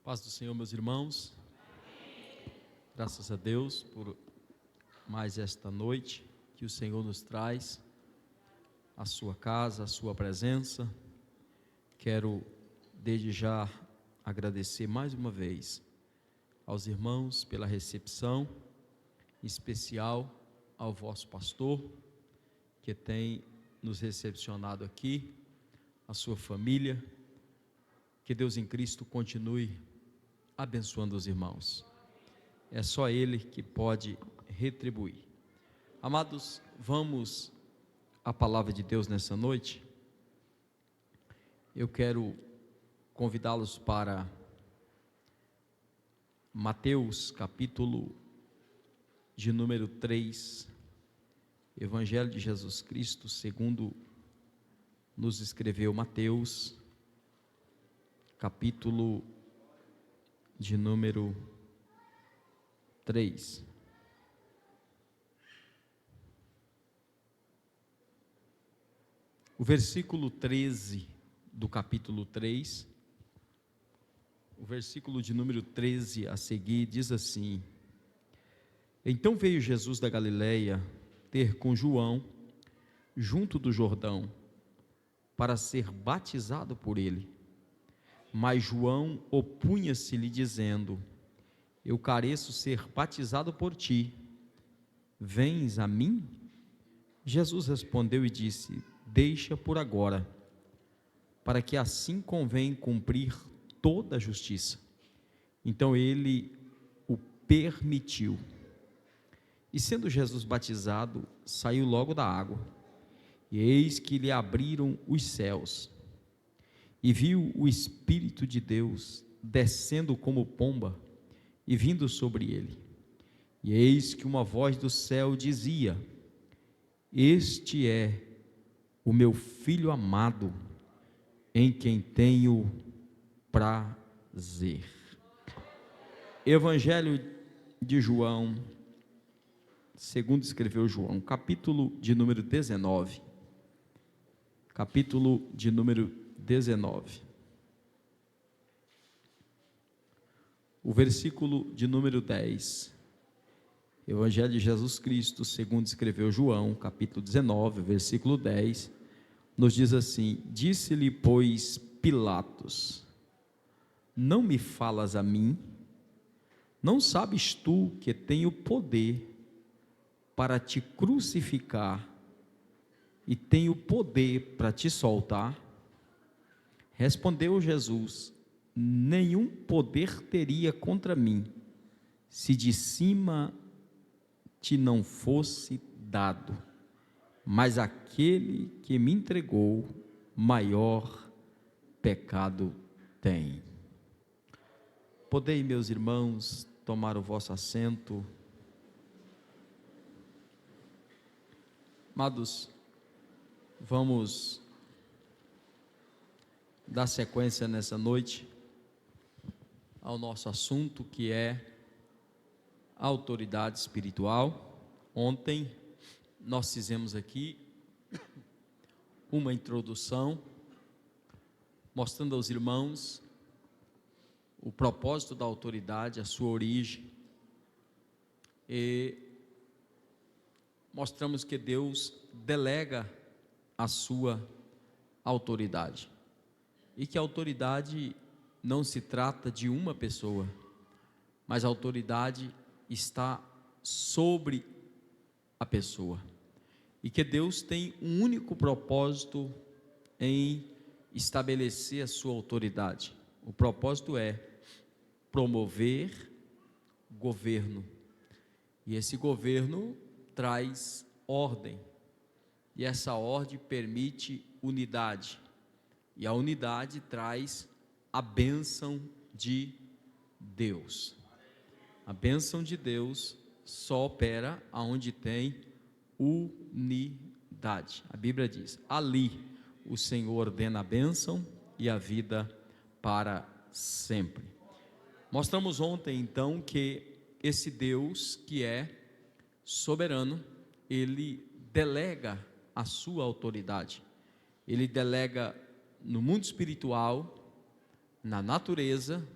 Paz do Senhor, meus irmãos. Graças a Deus por mais esta noite que o Senhor nos traz, a sua casa, a sua presença. Quero desde já agradecer mais uma vez aos irmãos pela recepção, em especial ao vosso pastor, que tem nos recepcionado aqui, a sua família. Que Deus em Cristo continue abençoando os irmãos. É só Ele que pode retribuir. Amados, vamos à palavra de Deus nessa noite. Eu quero convidá-los para Mateus, capítulo de número 3, Evangelho de Jesus Cristo, segundo nos escreveu Mateus, capítulo de número 3. O versículo 13 do capítulo 3, o versículo de número 13 a seguir diz assim: Então veio Jesus da Galileia ter com João, junto do Jordão, para ser batizado por ele. Mas João opunha-se-lhe, dizendo: Eu careço ser batizado por ti, vens a mim? Jesus respondeu e disse: Deixa por agora, para que assim convém cumprir toda a justiça. Então ele o permitiu. E sendo Jesus batizado, saiu logo da água, e eis que lhe abriram os céus, e viu o Espírito de Deus descendo como pomba e vindo sobre ele. E eis que uma voz do céu dizia: Este é o meu Filho amado, em quem tenho prazer. Evangelho de João, segundo escreveu João, capítulo de número 19. Capítulo de número 19. O versículo de número 10. Evangelho de Jesus Cristo, segundo escreveu João, capítulo 19, versículo 10, nos diz assim: Disse-lhe, pois, Pilatos: Não me falas a mim? Não sabes tu que tenho poder para te crucificar e tenho poder para te soltar? Respondeu Jesus: Nenhum poder teria contra mim, se de cima te não fosse dado. Mas aquele que me entregou, maior pecado tem. Podei, meus irmãos, tomar o vosso assento. Amados, vamos dar sequência nessa noite ao nosso assunto, que é a autoridade espiritual. Ontem nós fizemos aqui uma introdução, mostrando aos irmãos o propósito da autoridade, a sua origem, e mostramos que Deus delega a sua autoridade, e que a autoridade não se trata de uma pessoa, mas a autoridade está sobre a pessoa, e que Deus tem um único propósito em estabelecer a sua autoridade. O propósito é promover governo, e esse governo traz ordem, e essa ordem permite unidade, e a unidade traz a bênção de Deus. A bênção de Deus só opera onde tem unidade. A Bíblia diz: ali o Senhor ordena a bênção e a vida para sempre. Mostramos ontem então que esse Deus que é soberano, ele delega a sua autoridade, ele delega no mundo espiritual, na natureza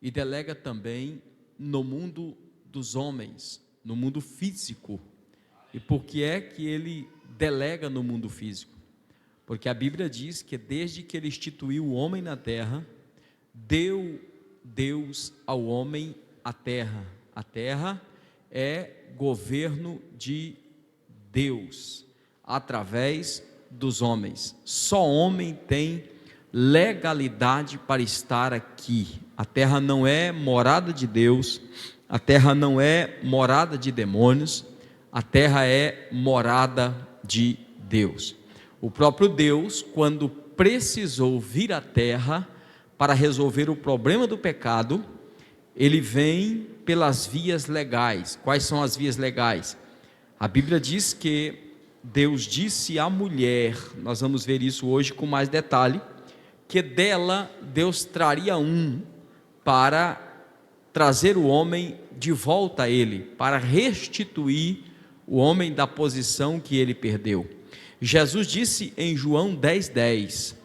e delega também no mundo dos homens, no mundo físico. E por que é que ele delega no mundo físico? Porque a Bíblia diz que desde que ele instituiu o homem na terra, deu Deus ao homem a terra. A terra é governo de Deus, através dos homens. Só homem tem legalidade para estar aqui. A terra não é morada de Deus, a terra não é morada de demônios, a terra é morada de Deus. O próprio Deus, quando precisou vir à terra para resolver o problema do pecado, ele vem pelas vias legais. Quais são as vias legais? A Bíblia diz que Deus disse à mulher, nós vamos ver isso hoje com mais detalhe, que dela Deus traria para trazer o homem de volta a ele, para restituir o homem da posição que ele perdeu. Jesus disse em João 10:10,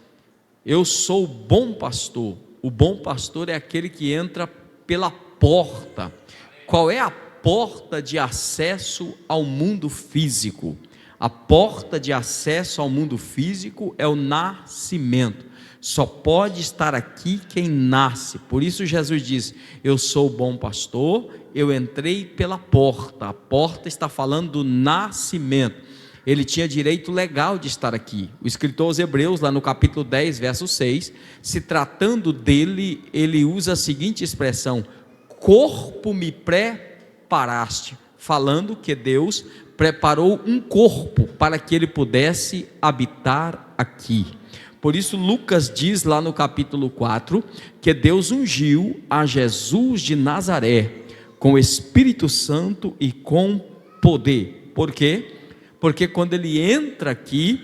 eu sou o bom pastor. O bom pastor é aquele que entra pela porta. Qual é a porta de acesso ao mundo físico? A porta de acesso ao mundo físico é o nascimento. Só pode estar aqui quem nasce. Por isso Jesus diz, eu sou o bom pastor, eu entrei pela porta. A porta está falando do nascimento. Ele tinha direito legal de estar aqui. O escritor aos Hebreus, lá no capítulo 10, verso 6, se tratando dele, ele usa a seguinte expressão, corpo me preparaste, falando que Deus preparou um corpo para que ele pudesse habitar aqui. Por isso Lucas diz lá no capítulo 4, que Deus ungiu a Jesus de Nazaré, com o Espírito Santo e com poder. Por quê? Porque quando ele entra aqui,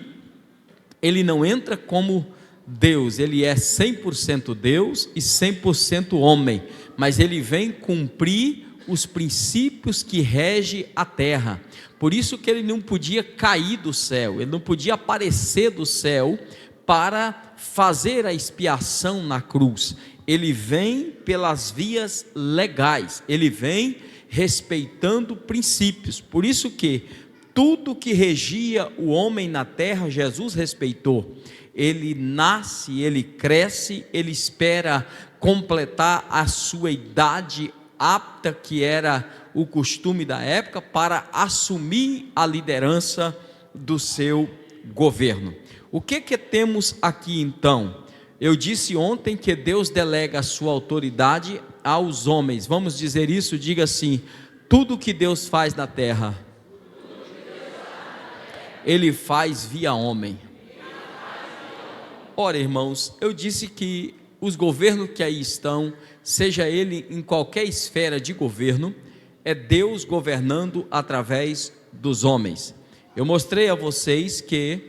ele não entra como Deus, ele é 100% Deus e 100% homem, mas ele vem cumprir os princípios que regem a terra. Por isso que ele não podia cair do céu, ele não podia aparecer do céu para fazer a expiação na cruz. Ele vem pelas vias legais, ele vem respeitando princípios. Por isso que tudo que regia o homem na terra, Jesus respeitou. Ele nasce, ele cresce, ele espera completar a sua idade apta, que era o costume da época, para assumir a liderança do seu governo. O que temos aqui então? Eu disse ontem que Deus delega a sua autoridade aos homens. Vamos dizer isso? Diga assim: tudo que Deus faz na terra, ele faz via homem. Ora, irmãos, eu disse que os governos que aí estão, seja ele em qualquer esfera de governo, é Deus governando através dos homens. Eu mostrei a vocês que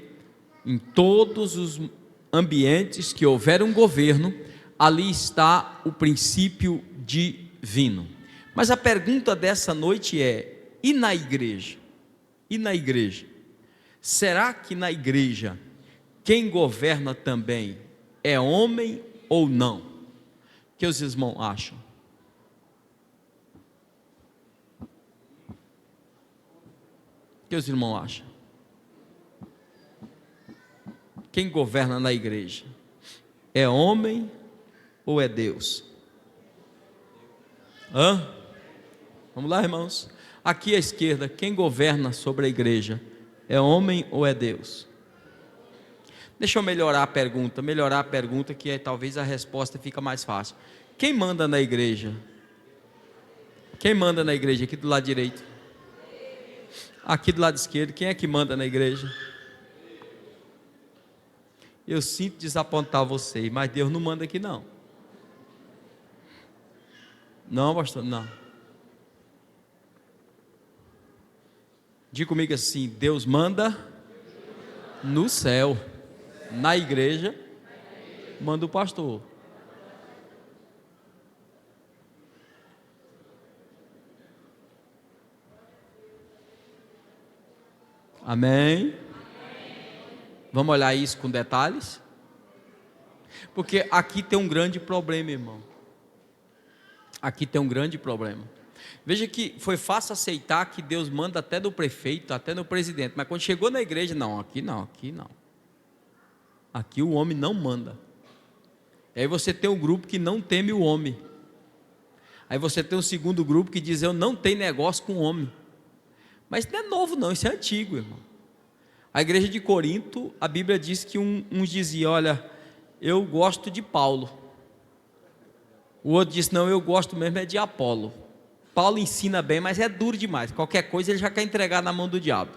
em todos os ambientes que houver um governo, ali está o princípio divino. Mas a pergunta dessa noite é: e na igreja? E na igreja? Será que na igreja quem governa também é homem ou não? O que os irmãos acham? O que os irmãos acham? Quem governa na igreja? É homem ou é Deus? Vamos lá, irmãos. Aqui à esquerda, quem governa sobre a igreja? É homem ou é Deus? Deixa eu melhorar a pergunta, que talvez a resposta fica mais fácil. Quem manda na igreja? Quem manda na igreja? Aqui do lado direito. Aqui do lado esquerdo, quem é que manda na igreja? Eu sinto desapontar vocês, mas Deus não manda aqui não. Não, pastor, não. Diga comigo assim: Deus manda no céu. Na igreja, manda o pastor. Amém? Vamos olhar isso com detalhes? Porque aqui tem um grande problema, irmão. Aqui tem um grande problema. Veja que foi fácil aceitar que Deus manda até do prefeito, até no presidente, mas quando chegou na igreja, não, aqui não, aqui não. Aqui o homem não manda. Aí você tem um grupo que não teme o homem. Aí você tem um segundo grupo que diz: eu não tenho negócio com o homem. Mas não é novo não, isso é antigo, irmão. A igreja de Corinto, a Bíblia diz que uns diziam: olha, eu gosto de Paulo. O outro disse: não, eu gosto mesmo é de Apolo. Paulo ensina bem, mas é duro demais. Qualquer coisa ele já quer entregar na mão do diabo.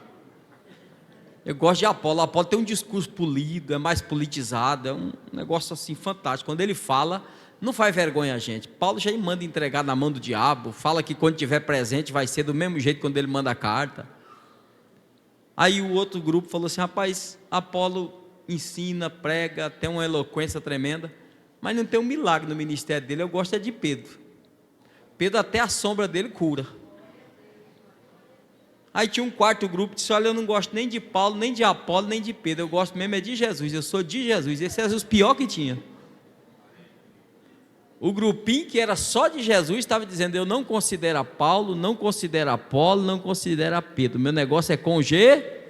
Eu gosto de Apolo. Apolo tem um discurso polido, é mais politizado, é um negócio assim fantástico. Quando ele fala, não faz vergonha a gente. Paulo já manda entregar na mão do diabo, fala que quando tiver presente vai ser do mesmo jeito quando ele manda a carta. Aí o outro grupo falou assim: rapaz, Apolo ensina, prega, tem uma eloquência tremenda, mas não tem um milagre no ministério dele. Eu gosto é de Pedro. Pedro até a sombra dele cura. Aí tinha um quarto grupo que disse: olha, eu não gosto nem de Paulo, nem de Apolo, nem de Pedro, eu gosto mesmo é de Jesus, eu sou de Jesus. Esse era os pior que tinha. O grupinho que era só de Jesus estava dizendo: eu não considero Paulo, não considero Apolo, não considero Pedro, meu negócio é com G.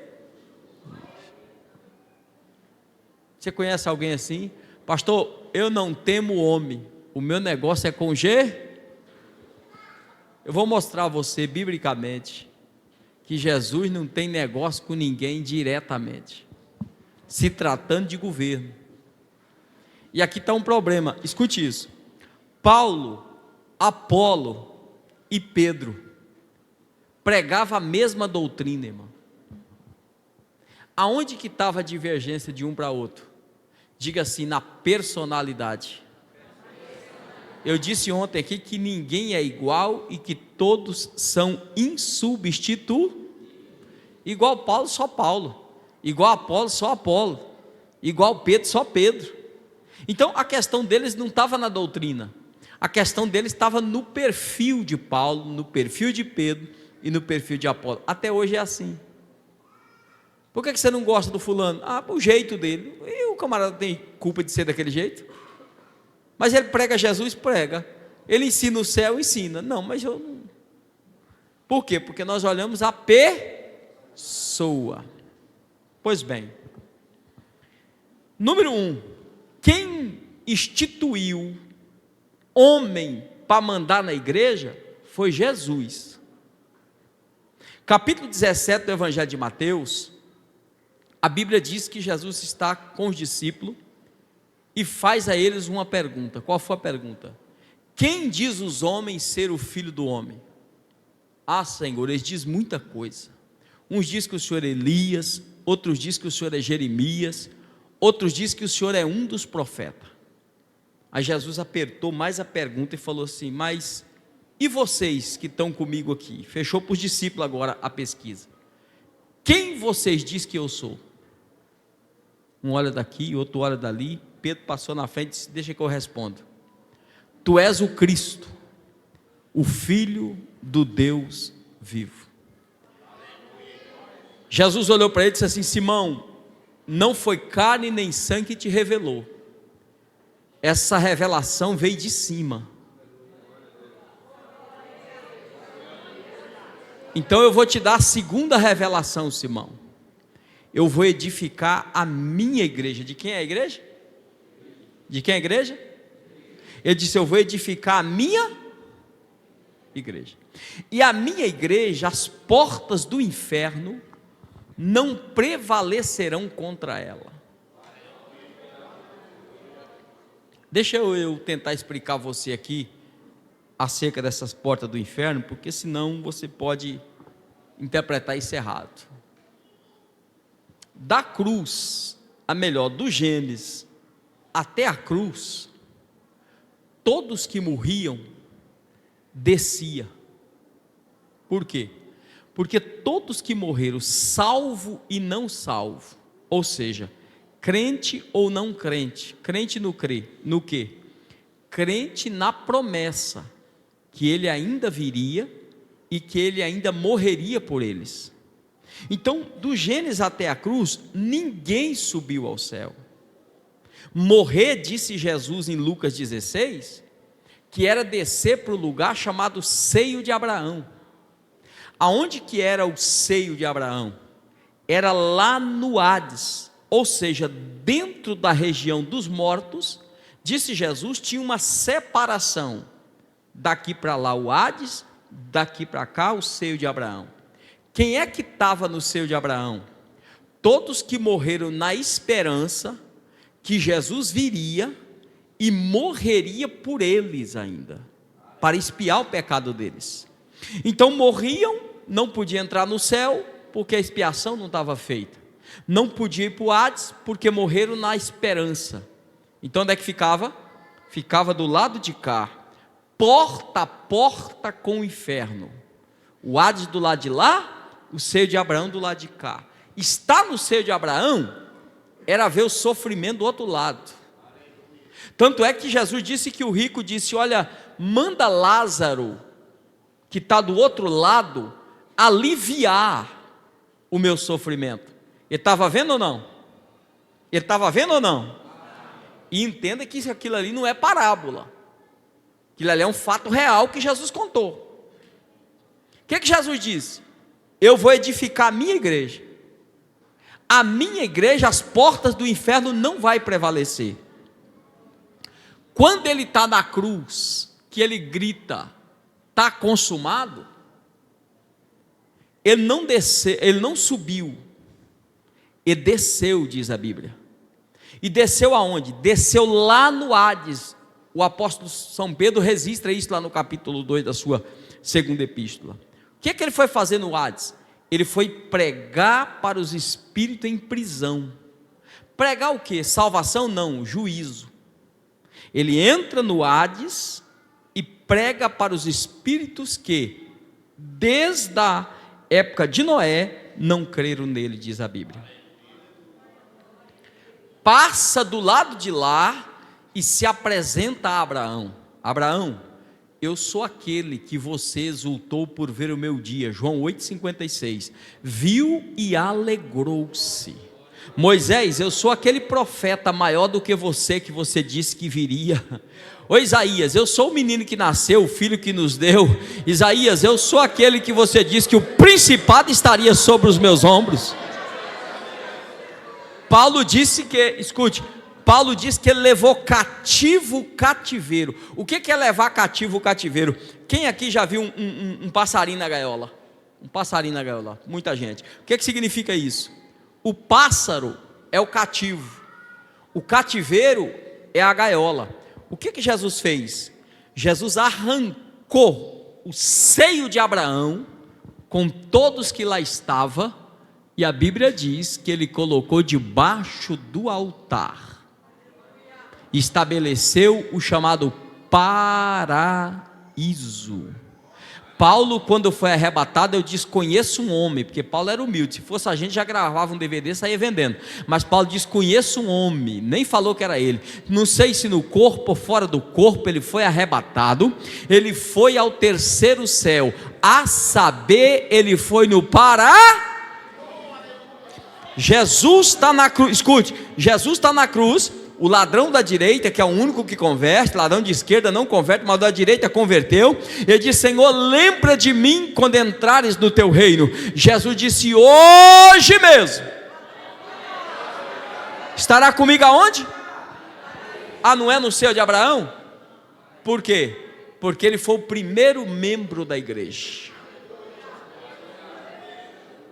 Você conhece alguém assim? Pastor, eu não temo o homem, o meu negócio é com G. Eu vou mostrar a você biblicamente que Jesus não tem negócio com ninguém diretamente, se tratando de governo. E aqui está um problema, escute isso: Paulo, Apolo e Pedro pregavam a mesma doutrina, irmão. Aonde que estava a divergência de um para outro? Diga assim: na personalidade. Eu disse ontem aqui que ninguém é igual e que todos são insubstituíveis. Igual Paulo, só Paulo. Igual Apolo, só Apolo. Igual Pedro, só Pedro. Então a questão deles não estava na doutrina. A questão deles estava no perfil de Paulo, no perfil de Pedro e no perfil de Apolo. Até hoje é assim. Por que você não gosta do fulano? Ah, o jeito dele. E o camarada tem culpa de ser daquele jeito? Mas ele prega Jesus? Prega. Ele ensina o céu? Ensina. Não, mas eu não. Por quê? Porque nós olhamos a pessoa. Pois bem, número 1, quem instituiu homem para mandar na igreja foi Jesus. Capítulo 17 do Evangelho de Mateus, a Bíblia diz que Jesus está com os discípulos e faz a eles uma pergunta. Qual foi a pergunta? Quem diz os homens ser o filho do homem? Ah, Senhor, eles dizem muita coisa. Uns dizem que o Senhor é Elias, outros dizem que o Senhor é Jeremias, outros dizem que o Senhor é um dos profetas. Aí Jesus apertou mais a pergunta e falou assim: mas e vocês que estão comigo aqui? Fechou para os discípulos agora a pesquisa. Quem vocês dizem que eu sou? Um olha daqui, outro olha dali. Pedro passou na frente e disse: deixa que eu respondo. Tu és o Cristo, o Filho do Deus vivo. Jesus olhou para ele e disse assim: Simão, não foi carne nem sangue que te revelou, essa revelação veio de cima. Então eu vou te dar a segunda revelação, Simão. Eu vou edificar a minha igreja. De quem é a igreja? De quem é a igreja? Ele disse: eu vou edificar a minha igreja. E a minha igreja, as portas do inferno não prevalecerão contra ela. Deixa eu tentar explicar a você aqui acerca dessas portas do inferno, porque senão você pode interpretar isso errado. Da cruz, do Gênesis até a cruz, todos que morriam descia. Por quê? Porque todos que morreram, salvo e não salvo, ou seja, crente ou não crente, crente no quê? Crente na promessa que ele ainda viria e que ele ainda morreria por eles. Então, do Gênesis até a cruz, ninguém subiu ao céu. Morrer, disse Jesus em Lucas 16, que era descer para o lugar chamado seio de Abraão. Aonde que era o seio de Abraão? Era lá no Hades, ou seja, dentro da região dos mortos. Disse Jesus, tinha uma separação, daqui para lá o Hades, daqui para cá o seio de Abraão. Quem é que estava no seio de Abraão? Todos que morreram na esperança que Jesus viria e morreria por eles ainda, para expiar o pecado deles. Então morriam, não podia entrar no céu, porque a expiação não estava feita. Não podia ir para o Hades, porque morreram na esperança. Então onde é que ficava? Ficava do lado de cá, porta a porta com o inferno. O Hades do lado de lá, o seio de Abraão do lado de cá. Estar no seio de Abraão era ver o sofrimento do outro lado. Tanto é que Jesus disse que o rico disse: olha, manda Lázaro, que está do outro lado, aliviar o meu sofrimento. Ele estava vendo ou não? Ele estava vendo ou não? E entenda que aquilo ali não é parábola, aquilo ali é um fato real que Jesus contou. O que Jesus disse? Eu vou edificar a minha igreja. A minha igreja, as portas do inferno não vai prevalecer. Quando ele está na cruz, que ele grita, está consumado, ele não desceu, ele não subiu, ele desceu, diz a Bíblia. E desceu aonde? Desceu lá no Hades. O apóstolo São Pedro registra isso lá no capítulo 2 da sua segunda epístola. O que ele foi fazer no Hades? Ele foi pregar para os espíritos em prisão. Pregar o quê? Salvação? Não, juízo. Ele entra no Hades e prega para os espíritos que, desde a época de Noé, não creram nele, diz a Bíblia. Passa do lado de lá e se apresenta a Abraão. Abraão, eu sou aquele que você exultou por ver o meu dia. João 8,56. Viu e alegrou-se. Moisés, eu sou aquele profeta maior do que você disse que viria. Ô Isaías, eu sou o menino que nasceu, o filho que nos deu. Isaías, eu sou aquele que você disse que o principado estaria sobre os meus ombros. Paulo disse que, escute, Paulo disse que ele levou cativo o cativeiro. O que é levar cativo o cativeiro? Quem aqui já viu um passarinho na gaiola? Um passarinho na gaiola, muita gente. O que significa isso? O pássaro é o cativo, o cativeiro é a gaiola. O que Jesus fez? Jesus arrancou o seio de Abraão com todos que lá estavam. E a Bíblia diz que ele colocou debaixo do altar, estabeleceu o chamado paraíso. Paulo, quando foi arrebatado, eu disse: conheço um homem, porque Paulo era humilde. Se fosse a gente, já gravava um DVD e saía vendendo. Mas Paulo disse: conheço um homem, nem falou que era ele. Não sei se no corpo ou fora do corpo, ele foi arrebatado. Ele foi ao terceiro céu, a saber, ele foi no paraíso. Jesus está na cruz, escute, Jesus está na cruz. O ladrão da direita, que é o único que converte, ladrão de esquerda não converte, mas o da direita converteu. Ele disse: Senhor, lembra de mim quando entrares no teu reino. Jesus disse: hoje mesmo estará comigo aonde? Ah, não é no seio de Abraão? Por quê? Porque ele foi o primeiro membro da igreja.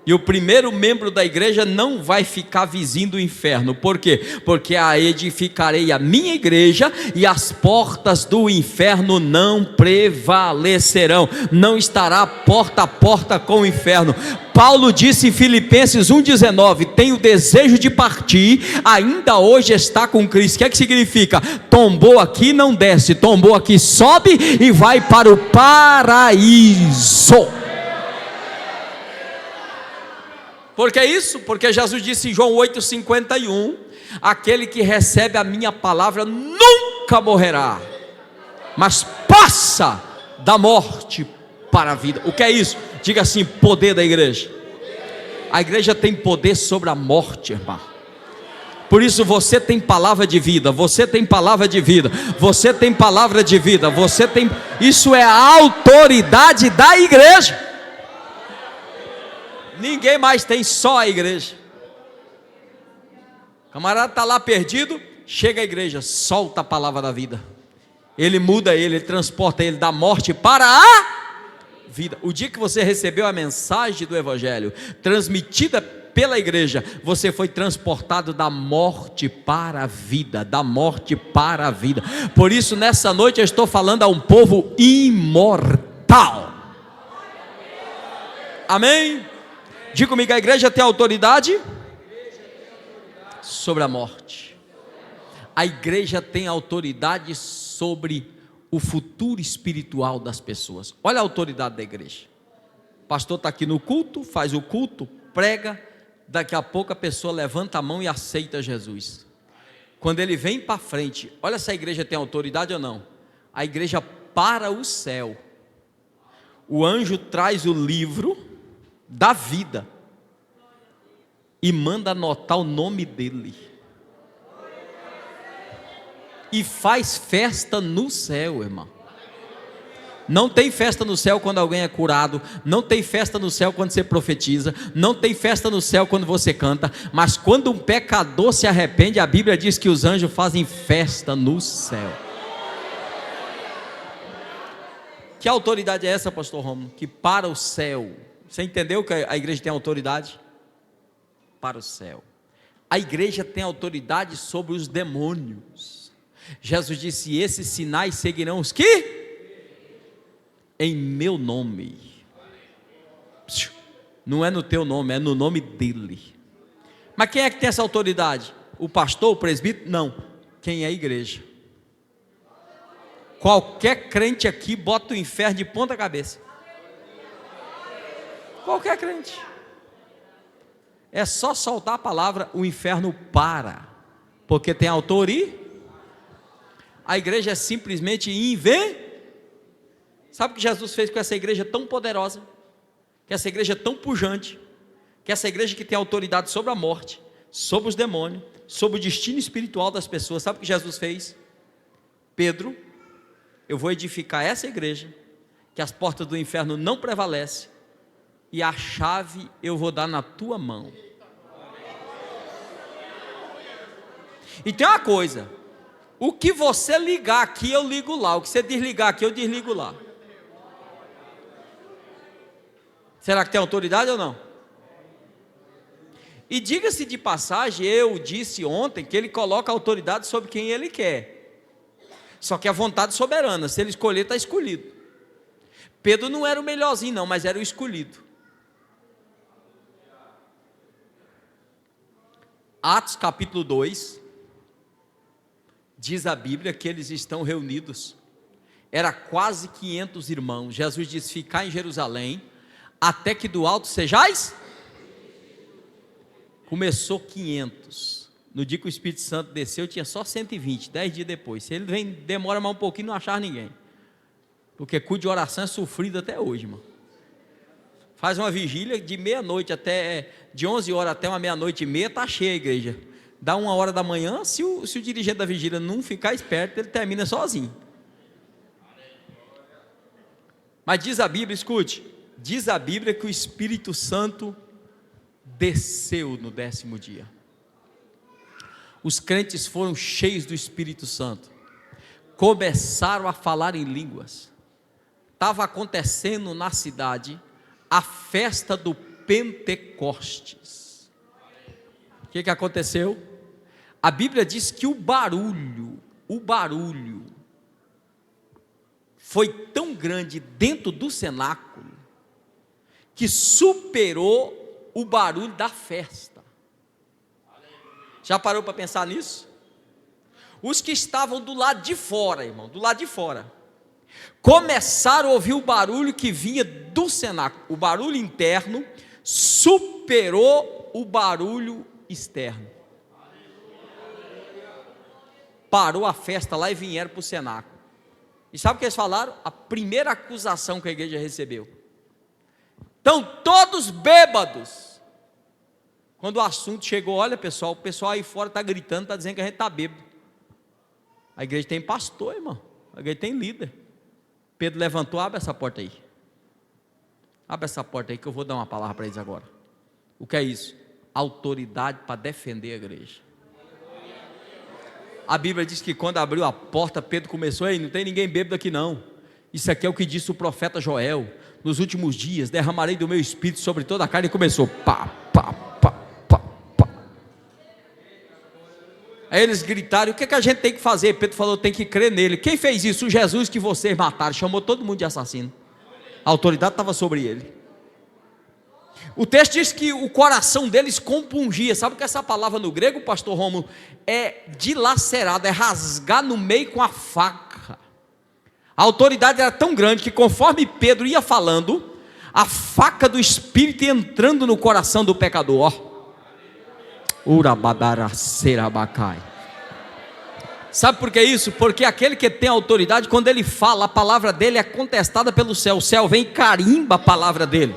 E o primeiro membro da igreja não vai ficar vizinho do inferno. Por quê? Porque edificarei a minha igreja e as portas do inferno não prevalecerão. Não estará porta a porta com o inferno. Paulo disse em Filipenses 1,19: tenho desejo de partir, ainda hoje está com Cristo. O que é que significa? Tombou aqui, não desce. Tombou aqui, sobe e vai para o paraíso. Por que isso? Porque Jesus disse em João 8,51: aquele que recebe a minha palavra nunca morrerá, mas passa da morte para a vida. O que é isso? Diga assim: poder da igreja. A igreja tem poder sobre a morte, irmão. Por isso você tem palavra de vida, você tem palavra de vida, você tem palavra de vida, você tem. Isso é a autoridade da igreja. Ninguém mais tem, só a igreja. O camarada está lá perdido, chega à igreja, solta a palavra da vida. Ele muda ele transporta ele da morte para a vida. O dia que você recebeu a mensagem do Evangelho, transmitida pela igreja, você foi transportado da morte para a vida, da morte para a vida. Por isso nessa noite eu estou falando a um povo imortal. Amém? Diga comigo, a igreja tem autoridade sobre a morte. A igreja tem autoridade sobre o futuro espiritual das pessoas. Olha a autoridade da igreja. O pastor está aqui no culto, faz o culto, prega. Daqui a pouco a pessoa levanta a mão e aceita Jesus. Quando ele vem para frente, olha se a igreja tem autoridade ou não. A igreja para o céu. O anjo traz o livro da vida e manda anotar o nome dele. E faz festa no céu, irmão. Não tem festa no céu quando alguém é curado, não tem festa no céu quando você profetiza, não tem festa no céu quando você canta, mas quando um pecador se arrepende, a Bíblia diz que os anjos fazem festa no céu. Que autoridade é essa, pastor Romulo? Que para o céu. Você entendeu que a igreja tem autoridade? Para o céu. A igreja tem autoridade sobre os demônios. Jesus disse: esses sinais seguirão os que? Em meu nome. Não é no teu nome, é no nome dele. Mas quem é que tem essa autoridade? O pastor, o presbítero? Não. Quem é a igreja? Qualquer crente aqui bota o inferno de ponta cabeça. Qualquer crente. É só soltar a palavra, o inferno para. Porque tem autoridade. A igreja é simplesmente Sabe o que Jesus fez com essa igreja tão poderosa? Que essa igreja tão pujante, que essa igreja que tem autoridade sobre a morte, sobre os demônios, sobre o destino espiritual das pessoas. Sabe o que Jesus fez? Pedro, eu vou edificar essa igreja, que as portas do inferno não prevalecem, e a chave eu vou dar na tua mão. E tem uma coisa, o que você ligar aqui eu ligo lá, o que você desligar aqui eu desligo lá. Será que tem autoridade ou não? E diga-se de passagem, eu disse ontem que ele coloca a autoridade sobre quem ele quer. Só que a vontade soberana, se ele escolher, está escolhido. Pedro não era o melhorzinho não, mas era o escolhido. Atos capítulo 2, diz a Bíblia que eles estão reunidos. Era quase 500 irmãos. Jesus disse: ficar em Jerusalém, até que do alto sejais. Começou 500. No dia que o Espírito Santo desceu, tinha só 120, 10 dias depois. Se ele vem, demora mais um pouquinho, não achar ninguém. Porque culto de oração é sofrido até hoje, irmão. Faz uma vigília de meia-noite de 11 horas até uma meia-noite e meia, está cheia a igreja. Dá 1 hora da manhã, se o dirigente da vigília não ficar esperto, ele termina sozinho. Mas diz a Bíblia, escute, diz a Bíblia que o Espírito Santo desceu no 10º dia. Os crentes foram cheios do Espírito Santo, começaram a falar em línguas. Estava acontecendo na cidade a festa do Pentecostes. O que aconteceu? A Bíblia diz que o barulho foi tão grande dentro do cenáculo, que superou o barulho da festa. Já parou para pensar nisso? Os que estavam do lado de fora, irmão, do lado de fora, começaram a ouvir o barulho que vinha do cenáculo. O barulho interno superou o barulho externo. Parou a festa lá e vieram para o cenáculo. E sabe o que eles falaram? A primeira acusação que a igreja recebeu: estão todos bêbados. Quando o assunto chegou, olha pessoal, o pessoal aí fora está gritando, está dizendo que a gente está bêbado. A igreja tem pastor, irmão, a igreja tem líder. Pedro levantou, abre essa porta aí. Abre essa porta aí que eu vou dar uma palavra para eles agora. O que é isso? Autoridade para defender a igreja. A Bíblia diz que quando abriu a porta, Pedro começou, ei, não tem ninguém bêbado aqui não. Isso aqui é o que disse o profeta Joel. Nos últimos dias derramarei do meu espírito sobre toda a carne. E começou, pá, pá, pá, pá, pá. Aí eles gritaram, o que é que a gente tem que fazer? Pedro falou, tem que crer nele. Quem fez isso? O Jesus que vocês mataram, chamou todo mundo de assassino. A autoridade estava sobre ele. O texto diz que o coração deles compungia. Sabe o que essa palavra no grego, pastor Rômulo? É dilacerado, é rasgar no meio com a faca. A autoridade era tão grande que conforme Pedro ia falando, a faca do Espírito ia entrando no coração do pecador. Urabadaracerabakai. Sabe por que isso? Porque aquele que tem autoridade, quando ele fala, a palavra dele é contestada pelo céu. O céu vem e carimba a palavra dele.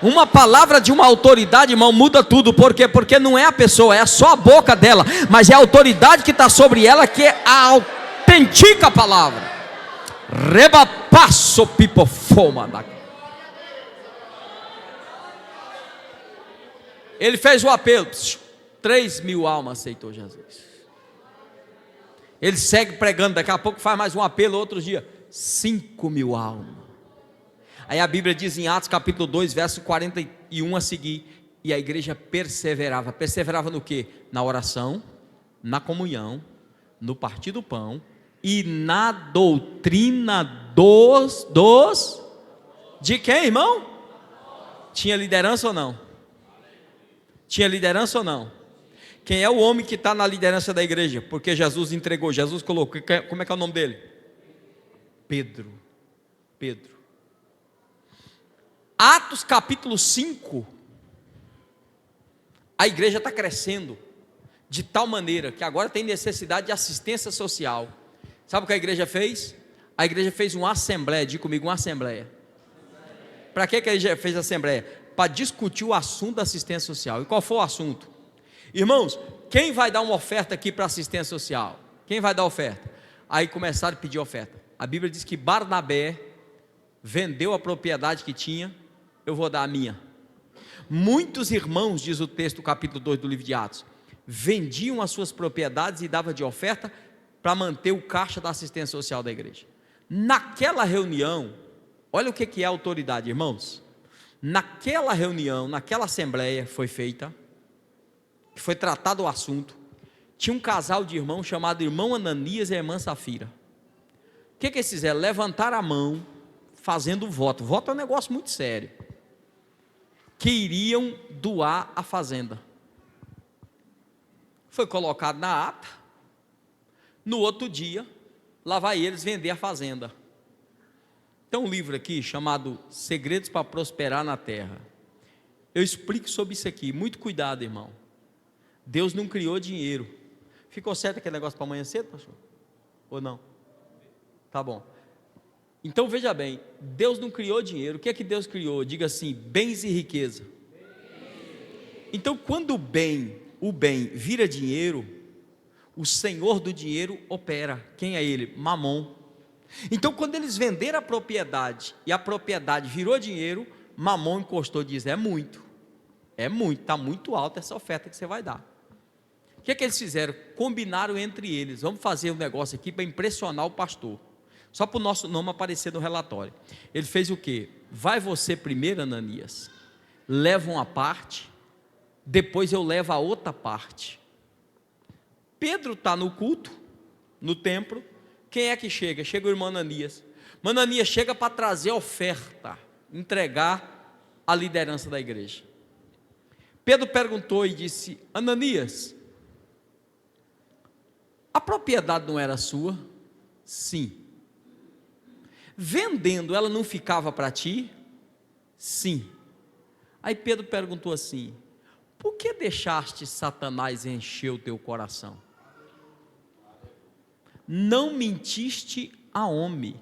Uma palavra de uma autoridade, irmão, muda tudo. Por quê? Porque não é a pessoa, é só a boca dela, mas é a autoridade que está sobre ela, que é a autêntica palavra. Rebapasso pipofoma. Ele fez o apelo, 3.000 almas aceitou Jesus. Ele segue pregando, daqui a pouco faz mais um apelo, outro dia, 5.000 almas. Aí a Bíblia diz em Atos capítulo 2, verso 41 a seguir, e a igreja perseverava. Perseverava no quê? Na oração, na comunhão, no partir do pão, e na doutrina de quem, irmão? Tinha liderança ou não? Tinha liderança ou não? Quem é o homem que está na liderança da igreja? Porque Jesus entregou, Jesus colocou, como é que é o nome dele? Pedro. Atos capítulo 5, a igreja está crescendo, de tal maneira, que agora tem necessidade de assistência social. Sabe o que a igreja fez? A igreja fez uma assembleia, diga comigo, uma assembleia. Para que a igreja fez a assembleia? Para discutir o assunto da assistência social. E qual foi o assunto? Irmãos, quem vai dar uma oferta aqui para assistência social? Quem vai dar oferta? Aí começaram a pedir oferta. A Bíblia diz que Barnabé vendeu a propriedade que tinha, eu vou dar a minha. Muitos irmãos, diz o texto, capítulo 2 do livro de Atos, vendiam as suas propriedades e davam de oferta para manter o caixa da assistência social da igreja. Naquela reunião, olha o que é autoridade, irmãos. Naquela reunião, naquela assembleia foi feita, que foi tratado o assunto, tinha um casal de irmãos chamado irmão Ananias e a irmã Safira. O que eles fizeram? Levantaram a mão, fazendo voto. Voto é um negócio muito sério. Que iriam doar a fazenda. Foi colocado na ata. No outro dia, lá vai eles vender a fazenda. Tem um livro aqui chamado Segredos para Prosperar na Terra. Eu explico sobre isso aqui. Muito cuidado, irmão. Deus não criou dinheiro. Ficou certo aquele negócio para amanhã cedo, pastor? Ou não? Tá bom. Então veja bem, Deus não criou dinheiro. O que é que Deus criou? Diga assim, bens e riqueza. Então quando o bem vira dinheiro, o senhor do dinheiro opera. Quem é ele? Mamon. Então quando eles venderam a propriedade e a propriedade virou dinheiro, Mamon encostou e diz, é muito, está muito alta essa oferta que você vai dar. O que é que eles fizeram? Combinaram entre eles, vamos fazer um negócio aqui para impressionar o pastor, só para o nosso nome aparecer no relatório. Ele fez o quê? Vai você primeiro, Ananias, leva uma parte, depois eu levo a outra parte. Pedro está no culto, no templo. Quem é que chega? Chega o irmão Ananias. O Ananias chega para trazer a oferta, entregar a liderança da igreja. Pedro perguntou e disse, Ananias, a propriedade não era sua? Sim. Vendendo, ela não ficava para ti? Sim. Aí Pedro perguntou assim, por que deixaste Satanás encher o teu coração? Não mentiste a homem,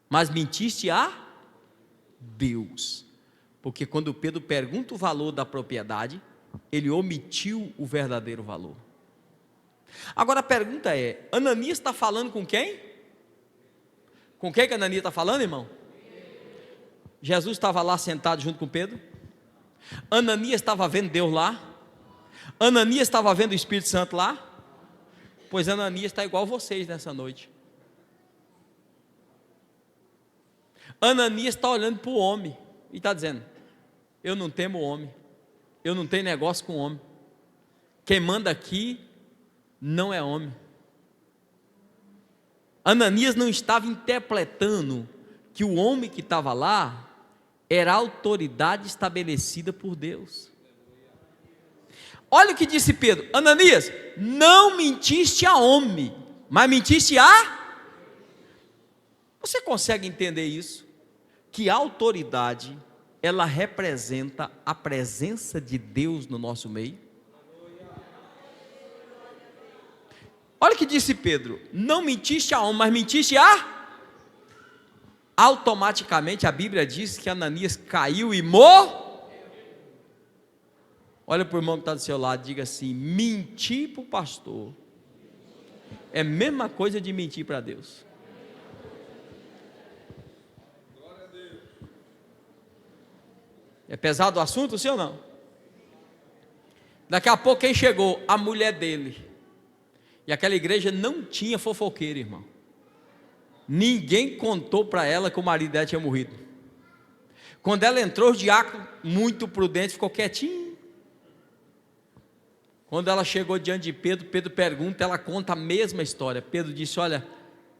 mas mentiste a Deus. Porque quando Pedro pergunta o valor da propriedade, ele omitiu o verdadeiro valor. Agora a pergunta é, Ananias está falando com quem? Com quem que Ananias está falando, irmão? Jesus estava lá sentado junto com Pedro? Ananias estava vendo Deus lá? Ananias estava vendo o Espírito Santo lá? Pois Ananias está igual vocês nessa noite. Ananias está olhando para o homem e está dizendo: eu não temo o homem, eu não tenho negócio com o homem, quem manda aqui não é homem. Ananias não estava interpretando que o homem que estava lá era a autoridade estabelecida por Deus. Olha o que disse Pedro: Ananias, não mentiste a homem, mas mentiste a... Você consegue entender isso? Que a autoridade, ela representa a presença de Deus no nosso meio. Olha o que disse Pedro: não mentiste a homem, mas mentiste a... Automaticamente a Bíblia diz que Ananias caiu e morreu. Olha para o irmão que está do seu lado, diga assim: mentir para o pastor é a mesma coisa de mentir para Deus. É pesado o assunto, sim ou não? Daqui a pouco quem chegou? A mulher dele. E aquela igreja não tinha fofoqueiro, irmão. Ninguém contou para ela que o marido dela tinha morrido. Quando ela entrou, o diácono, muito prudente, ficou quietinho. Quando ela chegou diante de Pedro, Pedro pergunta, ela conta a mesma história. Pedro disse: olha,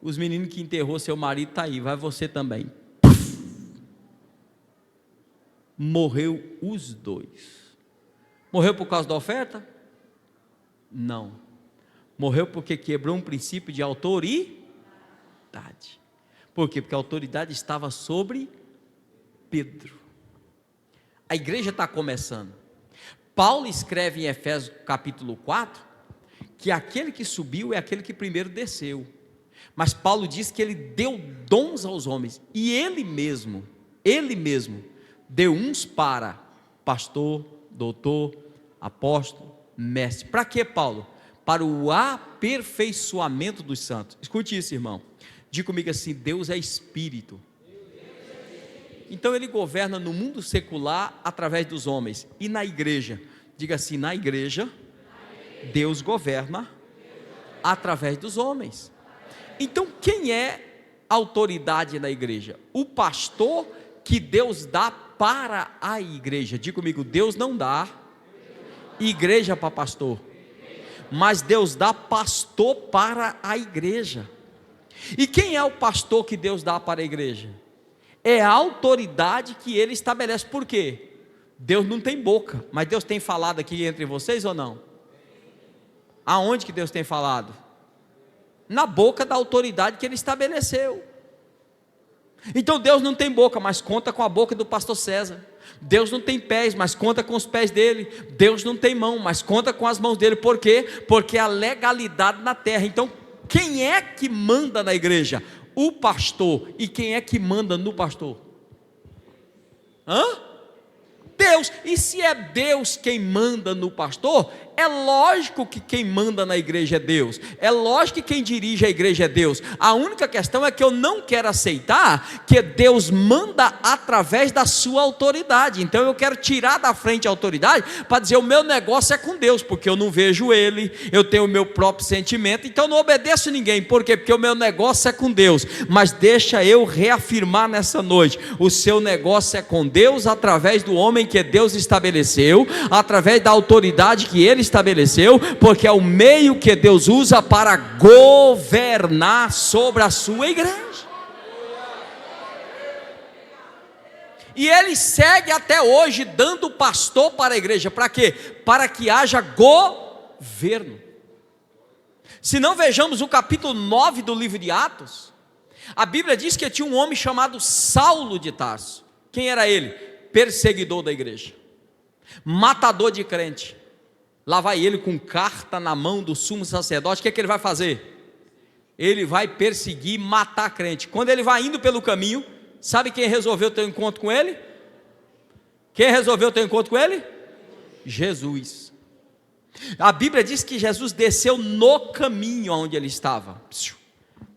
os meninos que enterrou seu marido está aí, vai você também. Morreu os dois. Morreu por causa da oferta? Não. Morreu porque quebrou um princípio de autoridade. Por quê? Porque a autoridade estava sobre Pedro. A igreja está começando. Paulo escreve em Efésios capítulo 4 que aquele que subiu é aquele que primeiro desceu. Mas Paulo diz que ele deu dons aos homens, e ele mesmo deu uns para pastor, doutor, apóstolo, mestre. Para quê, Paulo? Para o aperfeiçoamento dos santos. Escute isso, irmão. Diga comigo assim: Deus é Espírito. Então ele governa no mundo secular através dos homens. E na igreja? Diga assim: na igreja, Deus governa através dos homens. Então quem é autoridade na igreja? O pastor que Deus dá para a igreja. Diga comigo: Deus não dá igreja para pastor, mas Deus dá pastor para a igreja. E quem é o pastor que Deus dá para a igreja? É a autoridade que ele estabelece. Por quê? Deus não tem boca, mas Deus tem falado aqui entre vocês ou não? Aonde que Deus tem falado? Na boca da autoridade que ele estabeleceu. Então Deus não tem boca, mas conta com a boca do pastor César. Deus não tem pés, mas conta com os pés dele. Deus não tem mão, mas conta com as mãos dele. Por quê? Porque a legalidade na terra. Então quem é que manda na igreja? O pastor. E quem é que manda no pastor? Deus. E se é Deus quem manda no pastor, é lógico que quem manda na igreja é Deus, é lógico que quem dirige a igreja é Deus. A única questão é que eu não quero aceitar que Deus manda através da sua autoridade. Então eu quero tirar da frente a autoridade para dizer: o meu negócio é com Deus, porque eu não vejo Ele, eu tenho o meu próprio sentimento, então eu não obedeço ninguém. Por quê? Porque o meu negócio é com Deus. Mas deixa eu reafirmar nessa noite: o seu negócio é com Deus, através do homem que Deus estabeleceu, através da autoridade que Ele estabeleceu, porque é o meio que Deus usa para governar sobre a sua igreja. E Ele segue até hoje dando pastor para a igreja. Para quê? Para que haja governo. Se não, vejamos o capítulo 9 do livro de Atos. A Bíblia diz que tinha um homem chamado Saulo de Tarso. Quem era ele? Perseguidor da igreja, matador de crente. Lá vai ele com carta na mão do sumo sacerdote. O que é que ele vai fazer? Ele vai perseguir, matar crente. Quando ele vai indo pelo caminho, sabe quem resolveu ter um encontro com ele? Quem resolveu ter um encontro com ele? Jesus. A Bíblia diz que Jesus desceu no caminho onde ele estava,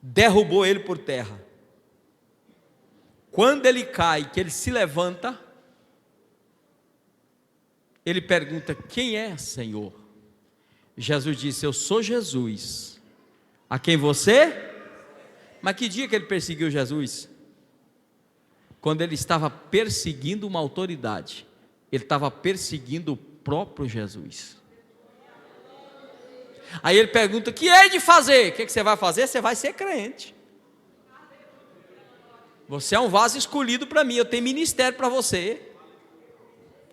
derrubou ele por terra. Quando ele cai, que ele se levanta, ele pergunta: quem é, Senhor? Jesus disse: eu sou Jesus, a quem você... Mas que dia que ele perseguiu Jesus? Quando ele estava perseguindo uma autoridade, ele estava perseguindo o próprio Jesus. Aí ele pergunta: o que é de fazer? O que você vai fazer? Você vai ser crente. Você é um vaso escolhido para mim, eu tenho ministério para você.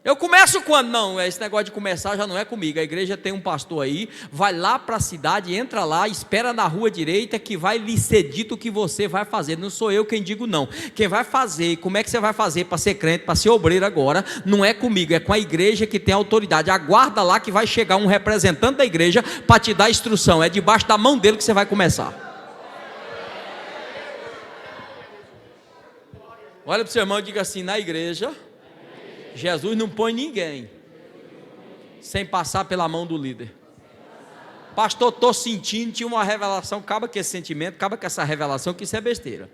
Eu começo quando? Não, esse negócio de começar já não é comigo. A igreja tem um pastor aí, vai lá para a cidade, entra lá, espera na rua direita que vai lhe ser dito o que você vai fazer. Não sou eu quem digo não. Quem vai fazer, como é que você vai fazer para ser crente, para ser obreiro agora, não é comigo, é com a igreja que tem autoridade. Aguarda lá que vai chegar um representante da igreja para te dar instrução. É debaixo da mão dele que você vai começar. Olha para o seu irmão e diga assim: na igreja, Jesus não põe ninguém sem passar pela mão do líder. Pastor, estou sentindo, tinha uma revelação. Acaba com esse sentimento, acaba com essa revelação, que isso é besteira.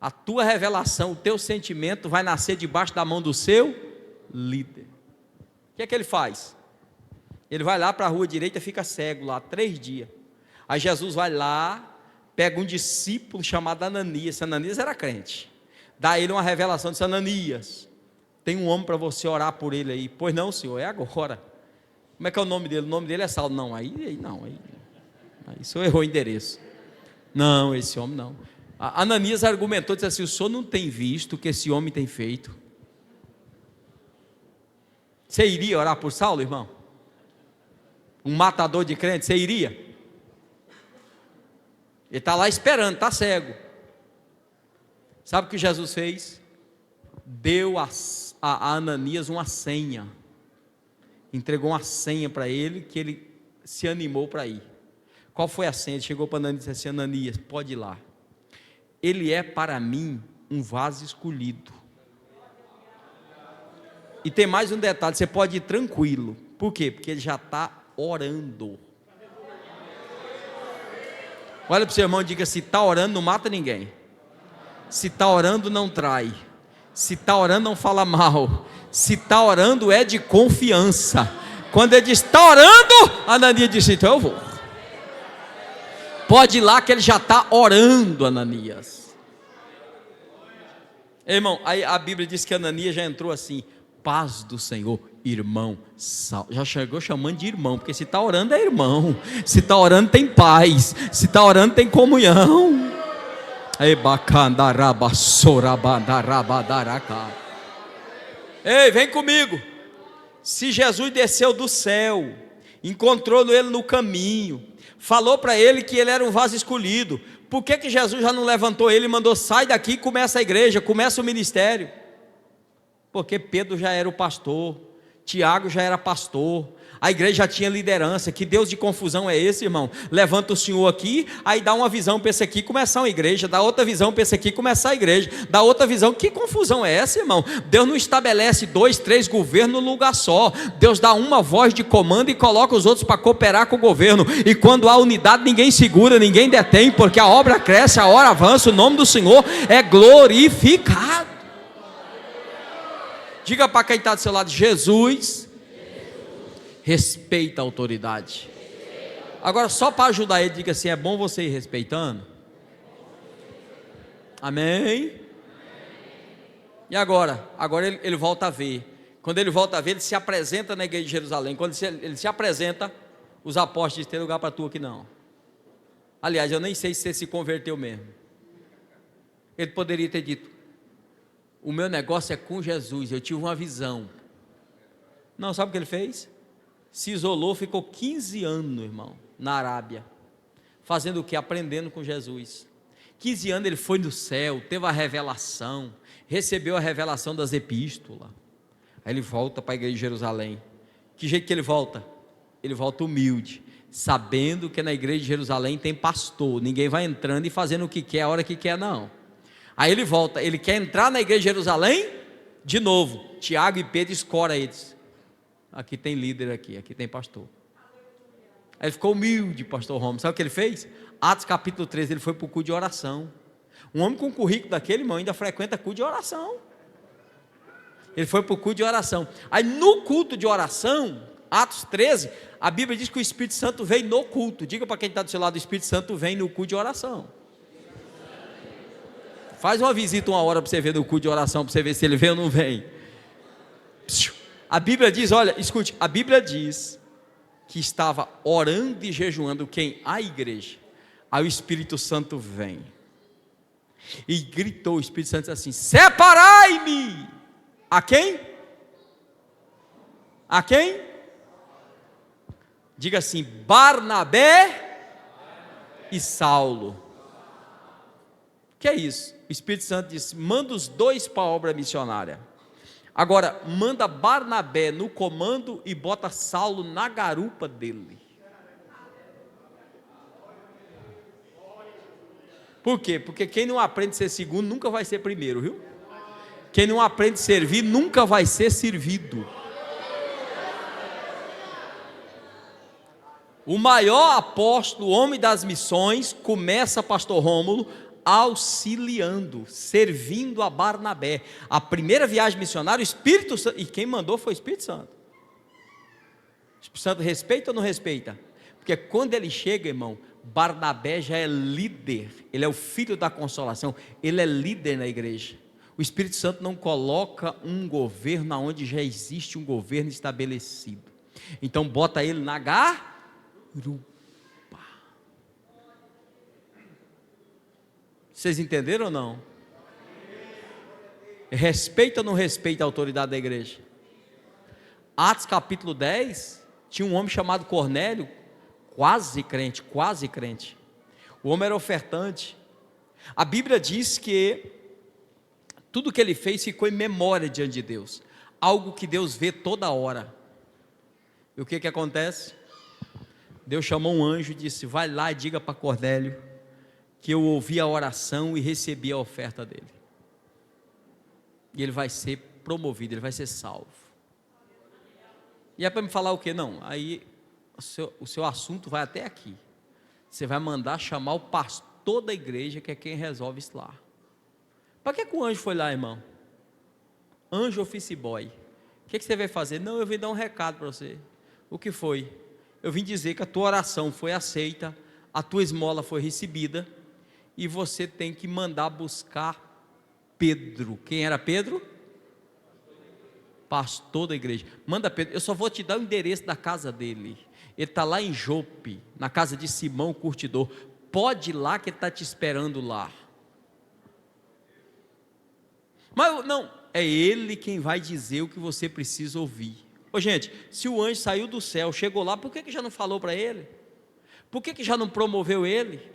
A tua revelação, o teu sentimento vai nascer debaixo da mão do seu líder. O que é que ele faz? Ele vai lá para a rua direita, fica cego lá 3 dias. Aí Jesus vai lá, pega um discípulo chamado Ananias. Ananias era crente, dá a ele uma revelação, disse: Ananias, tem um homem para você orar por ele aí. Pois não, senhor, é agora. Como é que é o nome dele? O nome dele é Saulo. Não, aí o senhor errou o endereço. Não, esse homem não. A Ananias argumentou, disse assim: o senhor não tem visto o que esse homem tem feito? Você iria orar por Saulo, irmão? Um matador de crente, você iria? Ele está lá esperando, está cego. Sabe o que Jesus fez? Deu a Ananias uma senha, entregou uma senha para ele, que ele se animou para ir. Qual foi a senha? Ele chegou para Ananias e disse assim: Ananias, pode ir lá, ele é para mim um vaso escolhido. E tem mais um detalhe: você pode ir tranquilo. Por quê? Porque ele já está orando. Olha para o seu irmão e diga: se está orando, não mata ninguém. Se está orando, não trai. Se está orando, não fala mal. Se está orando, é de confiança. Quando ele diz: está orando, Ananias disse: então eu vou. Pode ir lá que ele já está orando, Ananias. Irmão, aí a Bíblia diz que Ananias já entrou assim: paz do Senhor, irmão. Já chegou chamando de irmão, porque se está orando é irmão. Se está orando tem paz. Se está orando tem comunhão. Ei, vem comigo. Se Jesus desceu do céu, encontrou ele no caminho, falou para ele que ele era um vaso escolhido, por que Jesus já não levantou ele e mandou: sai daqui e começa a igreja, começa o ministério? Porque Pedro já era o pastor, Tiago já era pastor, a igreja já tinha liderança. Que Deus de confusão é esse, irmão? Levanta o senhor aqui, aí dá uma visão para esse aqui começar uma igreja, dá outra visão para esse aqui começar a igreja, dá outra visão. Que confusão é essa, irmão? Deus não estabelece 2, 3 governos no lugar só. Deus dá uma voz de comando e coloca os outros para cooperar com o governo. E quando há unidade, ninguém segura, ninguém detém, porque a obra cresce, a hora avança, o nome do Senhor é glorificado. Diga para quem está do seu lado: Jesus respeita a autoridade. Agora, só para ajudar ele, diga assim: é bom você ir respeitando? Amém? E agora? Agora ele volta a ver. Quando ele volta a ver, ele se apresenta na igreja de Jerusalém. Quando ele se apresenta, os apóstolos dizem: tem lugar para tu aqui não. Aliás, eu nem sei se você se converteu mesmo. Ele poderia ter dito: o meu negócio é com Jesus, eu tive uma visão. Não, sabe o que ele fez? Se isolou, ficou 15 anos, irmão, na Arábia, fazendo o que? Aprendendo com Jesus. 15 anos ele foi no céu, teve a revelação, recebeu a revelação das epístolas. Aí ele volta para a igreja de Jerusalém. Que jeito que ele volta? Ele volta humilde, sabendo que na igreja de Jerusalém tem pastor, ninguém vai entrando e fazendo o que quer, a hora que quer, não. Aí ele volta, ele quer entrar na igreja de Jerusalém de novo. Tiago e Pedro escora eles: Aqui tem líder aqui tem pastor. Aí ele ficou humilde, pastor Romulo. Sabe o que ele fez? Atos capítulo 13, ele foi para o culto de oração. Um homem com currículo daquele, irmão, ainda frequenta culto de oração. Ele foi para o culto de oração. Aí no culto de oração, Atos 13, a Bíblia diz que o Espírito Santo vem no culto. Diga para quem está do seu lado, o Espírito Santo vem no culto de oração. Faz uma visita uma hora para você ver no culto de oração, para você ver se ele vem ou não vem. A Bíblia diz, olha, escute, a Bíblia diz que estava orando e jejuando quem? A igreja. Aí o Espírito Santo vem. E gritou, o Espírito Santo assim: separai-me! A quem? A quem? Diga assim: Barnabé e Saulo. Que é isso? O Espírito Santo disse: manda os dois para a obra missionária. Agora, manda Barnabé no comando e bota Saulo na garupa dele. Por quê? Porque quem não aprende a ser segundo nunca vai ser primeiro, viu? Quem não aprende a servir nunca vai ser servido. O maior apóstolo, o homem das missões, começa, pastor Rômulo, auxiliando, servindo a Barnabé. A primeira viagem missionária, o Espírito Santo, e quem mandou foi o Espírito Santo. O Espírito Santo respeita ou não respeita? Porque quando ele chega, irmão, Barnabé já é líder, ele é o filho da consolação, ele é líder na igreja. O Espírito Santo não coloca um governo onde já existe um governo estabelecido. Então bota ele na garupa. Vocês entenderam ou não? Respeita ou não respeita a autoridade da igreja? Atos capítulo 10, tinha um homem chamado Cornélio, quase crente. O homem era ofertante. A Bíblia diz que tudo que ele fez ficou em memória diante de Deus, algo que Deus vê toda hora. E o que acontece? Deus chamou um anjo e disse: vai lá e diga para Cornélio que eu ouvi a oração e recebi a oferta dele, e ele vai ser promovido, ele vai ser salvo. E é para me falar o que? Não, aí o seu assunto vai até aqui. Você vai mandar chamar o pastor da igreja, que é quem resolve isso lá. Para que o anjo foi lá, irmão? Anjo office boy. O que você vai fazer? Não, eu vim dar um recado para você. O que foi? Eu vim dizer que a tua oração foi aceita, a tua esmola foi recebida, e você tem que mandar buscar Pedro. Quem era Pedro? Pastor da igreja. Manda Pedro, eu só vou te dar o endereço da casa dele. Ele está lá em Jope, na casa de Simão, o curtidor. Pode ir lá que ele está te esperando lá. Mas não, é ele quem vai dizer o que você precisa ouvir. Ô gente, se o anjo saiu do céu, chegou lá, por que já não falou para ele? Por que já não promoveu ele?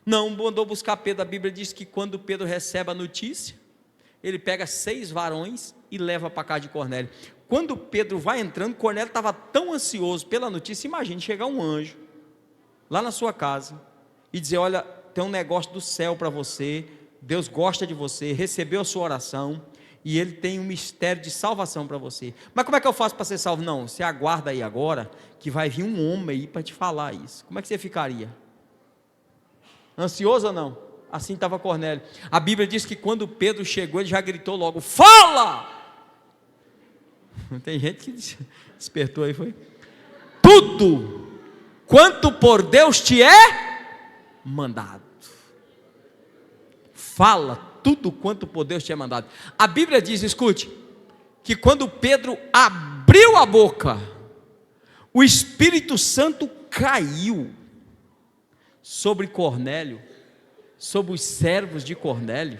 Não, mandou buscar Pedro. A Bíblia diz que quando Pedro recebe a notícia, ele pega 6 varões e leva para casa de Cornélio. Quando Pedro vai entrando, Cornélio estava tão ansioso pela notícia. Imagine chegar um anjo lá na sua casa e dizer: olha, tem um negócio do céu para você, Deus gosta de você, recebeu a sua oração e ele tem um mistério de salvação para você. Mas como é que eu faço para ser salvo? Não, você aguarda aí agora que vai vir um homem aí para te falar isso. Como é que você ficaria? Ansioso ou não? Assim estava Cornélio. A Bíblia diz que quando Pedro chegou, ele já gritou logo: fala! Tem gente que despertou aí, foi? Tudo quanto por Deus te é mandado. Fala tudo quanto por Deus te é mandado. A Bíblia diz, escute, que quando Pedro abriu a boca, o Espírito Santo caiu sobre Cornélio, sobre os servos de Cornélio.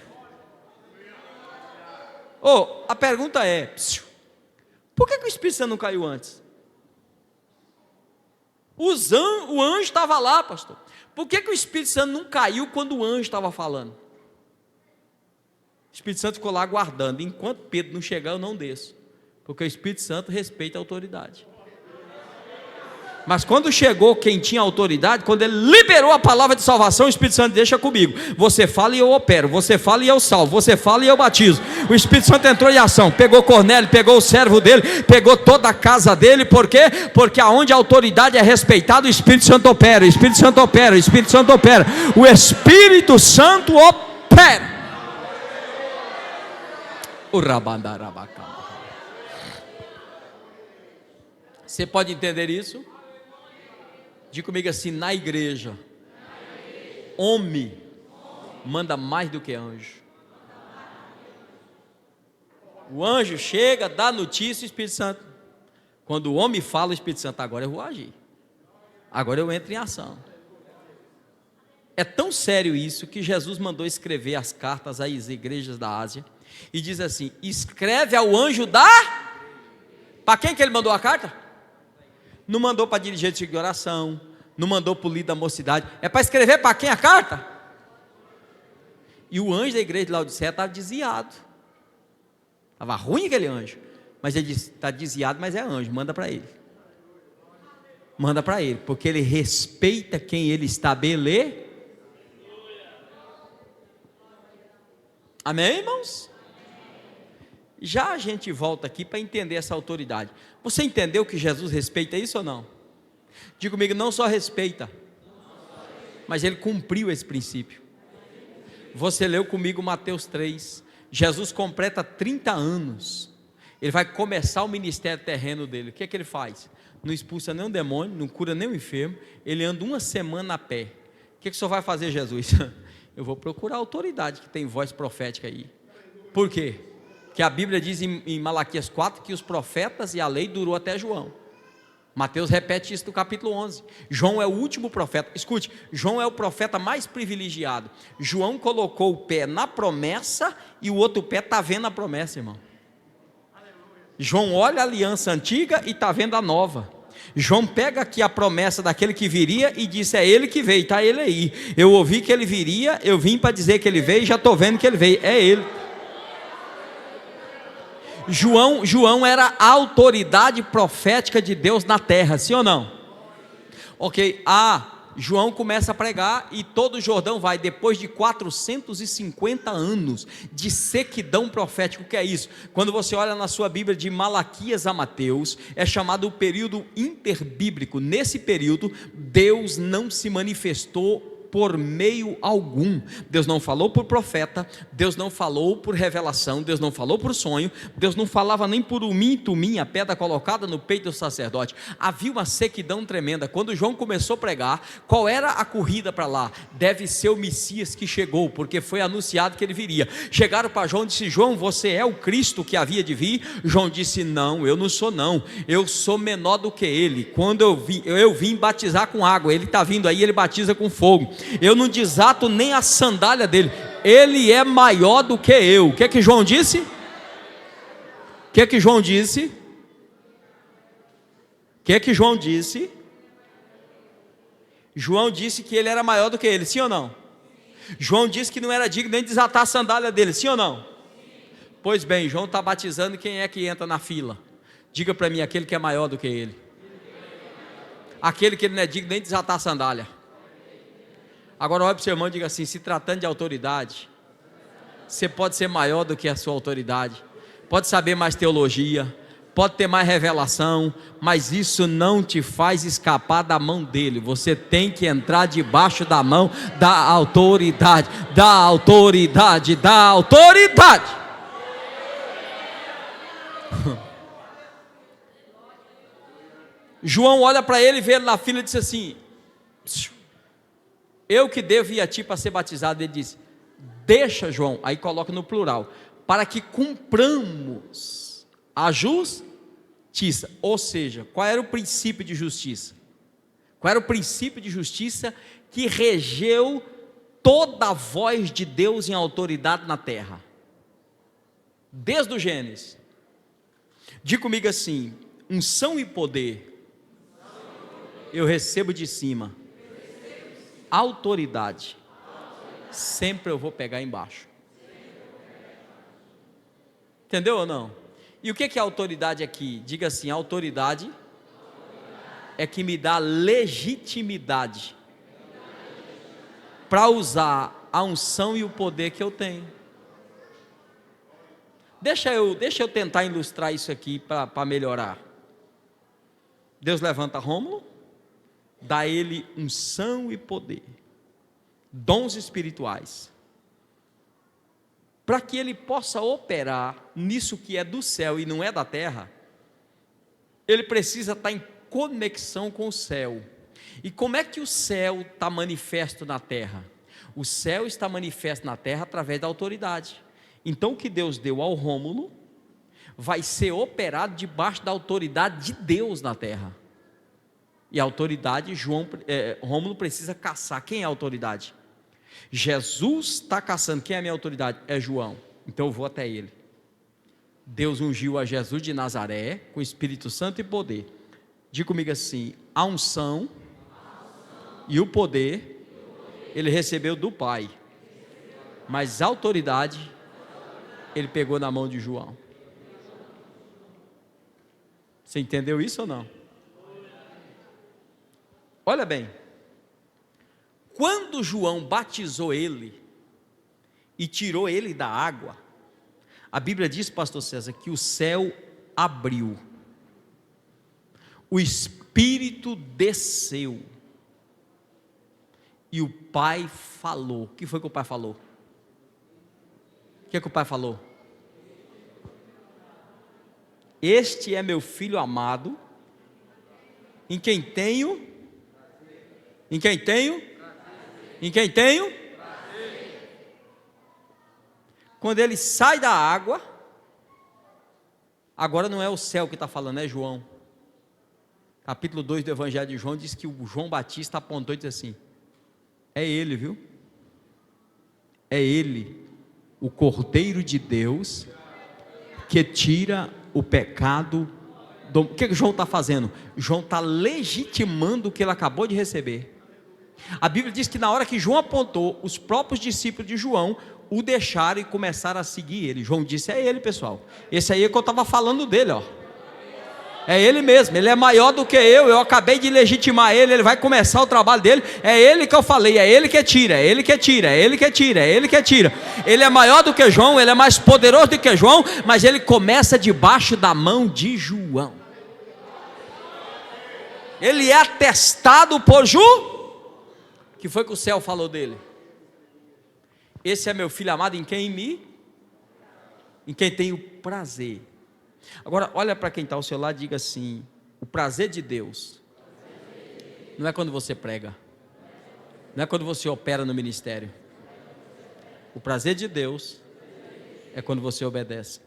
A pergunta é: por que o Espírito Santo não caiu antes? O anjo estava lá, pastor. Por que o Espírito Santo não caiu quando o anjo estava falando? O Espírito Santo ficou lá aguardando: enquanto Pedro não chegar, eu não desço, porque o Espírito Santo respeita a autoridade. Mas quando chegou quem tinha autoridade, quando ele liberou a palavra de salvação, o Espírito Santo deixa comigo. Você fala e eu opero, você fala e eu salvo, você fala e eu batizo. O Espírito Santo entrou em ação, pegou Cornélio, pegou o servo dele, pegou toda a casa dele. Por quê? Porque aonde a autoridade é respeitada, o Espírito Santo opera, o Espírito Santo opera, o Espírito Santo opera. O Espírito Santo opera. O rabandarabacá. Você pode entender isso? Diga comigo assim: na igreja, homem manda mais do que anjo. O anjo chega, dá notícia, o Espírito Santo. Quando o homem fala, o Espírito Santo: agora eu vou agir, agora eu entro em ação. É tão sério isso que Jesus mandou escrever as cartas às igrejas da Ásia e diz assim: escreve ao anjo da... Para quem que ele mandou a carta? Não mandou para dirigente de oração, não mandou para o líder da mocidade, é para escrever para quem a carta? E o anjo da igreja de Laodiceia estava desviado, estava ruim aquele anjo, mas ele disse: está desviado, mas é anjo, manda para ele, porque ele respeita quem ele estabelece. Amém, irmãos? Já a gente volta aqui para entender essa autoridade. Você entendeu que Jesus respeita isso ou não? Diga comigo: não só respeita, mas ele cumpriu esse princípio. Você leu comigo Mateus 3, Jesus completa 30 anos, ele vai começar o ministério terreno dele. O que é que ele faz? Não expulsa nenhum demônio, não cura nenhum enfermo, ele anda uma semana a pé. O que é que o senhor vai fazer, Jesus? Eu vou procurar a autoridade que tem voz profética aí. Por quê? Que a Bíblia diz em Malaquias 4 que os profetas e a lei durou até João. Mateus repete isso no capítulo 11. João é o último profeta. Escute, João é o profeta mais privilegiado. João colocou o pé na promessa e o outro pé está vendo a promessa, irmão. João olha a aliança antiga e está vendo a nova. João pega aqui a promessa daquele que viria e disse: é ele que veio, está ele aí. Eu ouvi que ele viria, eu vim para dizer que ele veio e já estou vendo que ele veio, é ele. João era a autoridade profética de Deus na terra, sim ou não? Ok, João começa a pregar e todo o Jordão vai, depois de 450 anos de sequidão profética. O que é isso? Quando você olha na sua Bíblia de Malaquias a Mateus, é chamado o período interbíblico. Nesse período, Deus não se manifestou por meio algum. Deus não falou por profeta, Deus não falou por revelação, Deus não falou por sonho, Deus não falava nem por tumim, a pedra colocada no peito do sacerdote. Havia uma sequidão tremenda. Quando João começou a pregar, qual era a corrida para lá? Deve ser o Messias que chegou, porque foi anunciado que ele viria. Chegaram para João e disse: João, você é o Cristo que havia de vir? João disse: não, eu não sou não, eu sou menor do que ele. Quando eu vim batizar com água, ele está vindo aí, ele batiza com fogo. Eu não desato nem a sandália dele, ele é maior do que eu. O que é que João disse? O que é que João disse? O que é que João disse? João disse que ele era maior do que ele, sim ou não? João disse que não era digno nem de desatar a sandália dele, sim ou não? Pois bem, João está batizando, quem é que entra na fila? Diga para mim: aquele que é maior do que ele, aquele que ele não é digno nem de desatar a sandália. Agora olha para o seu irmão e diga assim: se tratando de autoridade, você pode ser maior do que a sua autoridade, pode saber mais teologia, pode ter mais revelação, mas isso não te faz escapar da mão dele. Você tem que entrar debaixo da mão da autoridade, da autoridade, da autoridade. João olha para ele, vê ele na fila e disse assim: eu que devo ir a ti para ser batizado. Ele disse: deixa, João, aí coloca no plural, para que cumpramos a justiça. Ou seja, qual era o princípio de justiça? Qual era o princípio de justiça que regeu toda a voz de Deus em autoridade na terra? Desde o Gênesis. Diga comigo assim: unção e poder eu recebo de cima, autoridade sempre eu vou pegar embaixo. Entendeu ou não? E o que é autoridade aqui? Diga assim: autoridade é que me dá legitimidade para usar a unção e o poder que eu tenho. Deixa eu tentar ilustrar isso aqui para melhorar. Deus levanta Rômulo, dá a ele unção e poder, dons espirituais, para que ele possa operar nisso que é do céu e não é da terra. Ele precisa estar em conexão com o céu. E como é que o céu está manifesto na terra? O céu está manifesto na terra através da autoridade. Então o que Deus deu ao Rômulo vai ser operado debaixo da autoridade de Deus na terra. E a autoridade, Rômulo precisa caçar. Quem é a autoridade? Jesus está caçando. Quem é a minha autoridade? É João. Então eu vou até ele. Deus ungiu a Jesus de Nazaré com Espírito Santo e poder. Diga comigo assim: a unção e o poder ele recebeu do Pai, mas a autoridade ele pegou na mão de João. Você entendeu isso ou não? Olha bem, quando João batizou ele e tirou ele da água, a Bíblia diz, pastor César, que o céu abriu, o Espírito desceu e o Pai falou. O que foi que o Pai falou? O que é que o Pai falou? Este é meu filho amado, em quem tenho Quando ele sai da água, agora não é o céu que está falando, é João. Capítulo 2 do Evangelho de João diz que o João Batista apontou e disse assim: é ele, viu? É ele, o Cordeiro de Deus, que tira o pecado do... O que João está fazendo? João está legitimando o que ele acabou de receber. A Bíblia diz que na hora que João apontou, os próprios discípulos de João o deixaram e começaram a seguir ele. João disse: é ele, pessoal, esse aí é que eu estava falando dele, ó. É ele mesmo, ele é maior do que eu acabei de legitimar ele, ele vai começar o trabalho dele, é ele que eu falei, é ele que tira, é ele que tira, é ele que tira, é ele que tira. Ele é maior do que João, ele é mais poderoso do que João, mas ele começa debaixo da mão de João. Ele é atestado por que foi que o céu falou dele? Esse é meu filho amado, em quem tenho prazer. Agora olha para quem está ao seu lado e diga assim: o prazer de Deus não é quando você prega, não é quando você opera no ministério. O prazer de Deus é quando você obedece.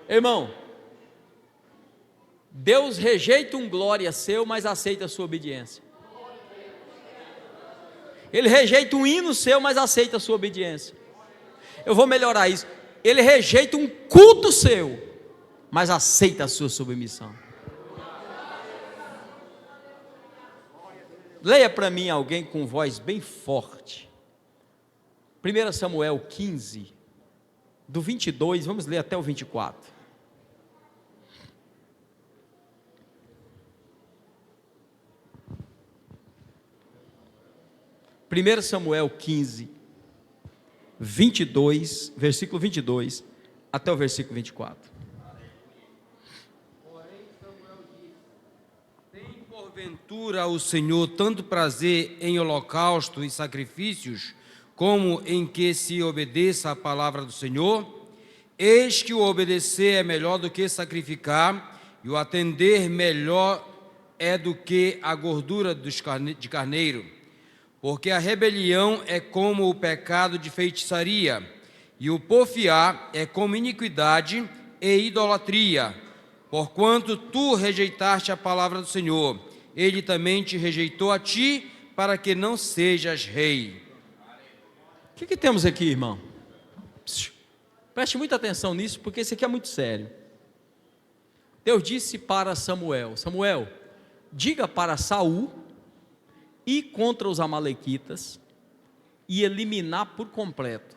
Irmão, Deus rejeita um glória seu, mas aceita a sua obediência. Ele rejeita um hino seu, mas aceita a sua obediência. Eu vou melhorar isso. Ele rejeita um culto seu, mas aceita a sua submissão. Leia para mim alguém com voz bem forte. 1 Samuel 15, do 22, vamos ler até o 24. Primeiro Samuel 15, 22, versículo 22 até o versículo 24. Porém Samuel disse: tem porventura o Senhor tanto prazer em holocausto e sacrifícios, como em que se obedeça a palavra do Senhor? Eis que o obedecer é melhor do que sacrificar, e o atender melhor é do que a gordura de carneiro. Porque a rebelião é como o pecado de feitiçaria, e o porfiar é como iniquidade e idolatria. Porquanto tu rejeitaste a palavra do Senhor, ele também te rejeitou a ti, para que não sejas rei. O que temos aqui, irmão? Preste muita atenção nisso, porque isso aqui é muito sério. Deus disse para Samuel: Samuel, diga para Saul ir contra os amalequitas e eliminar por completo.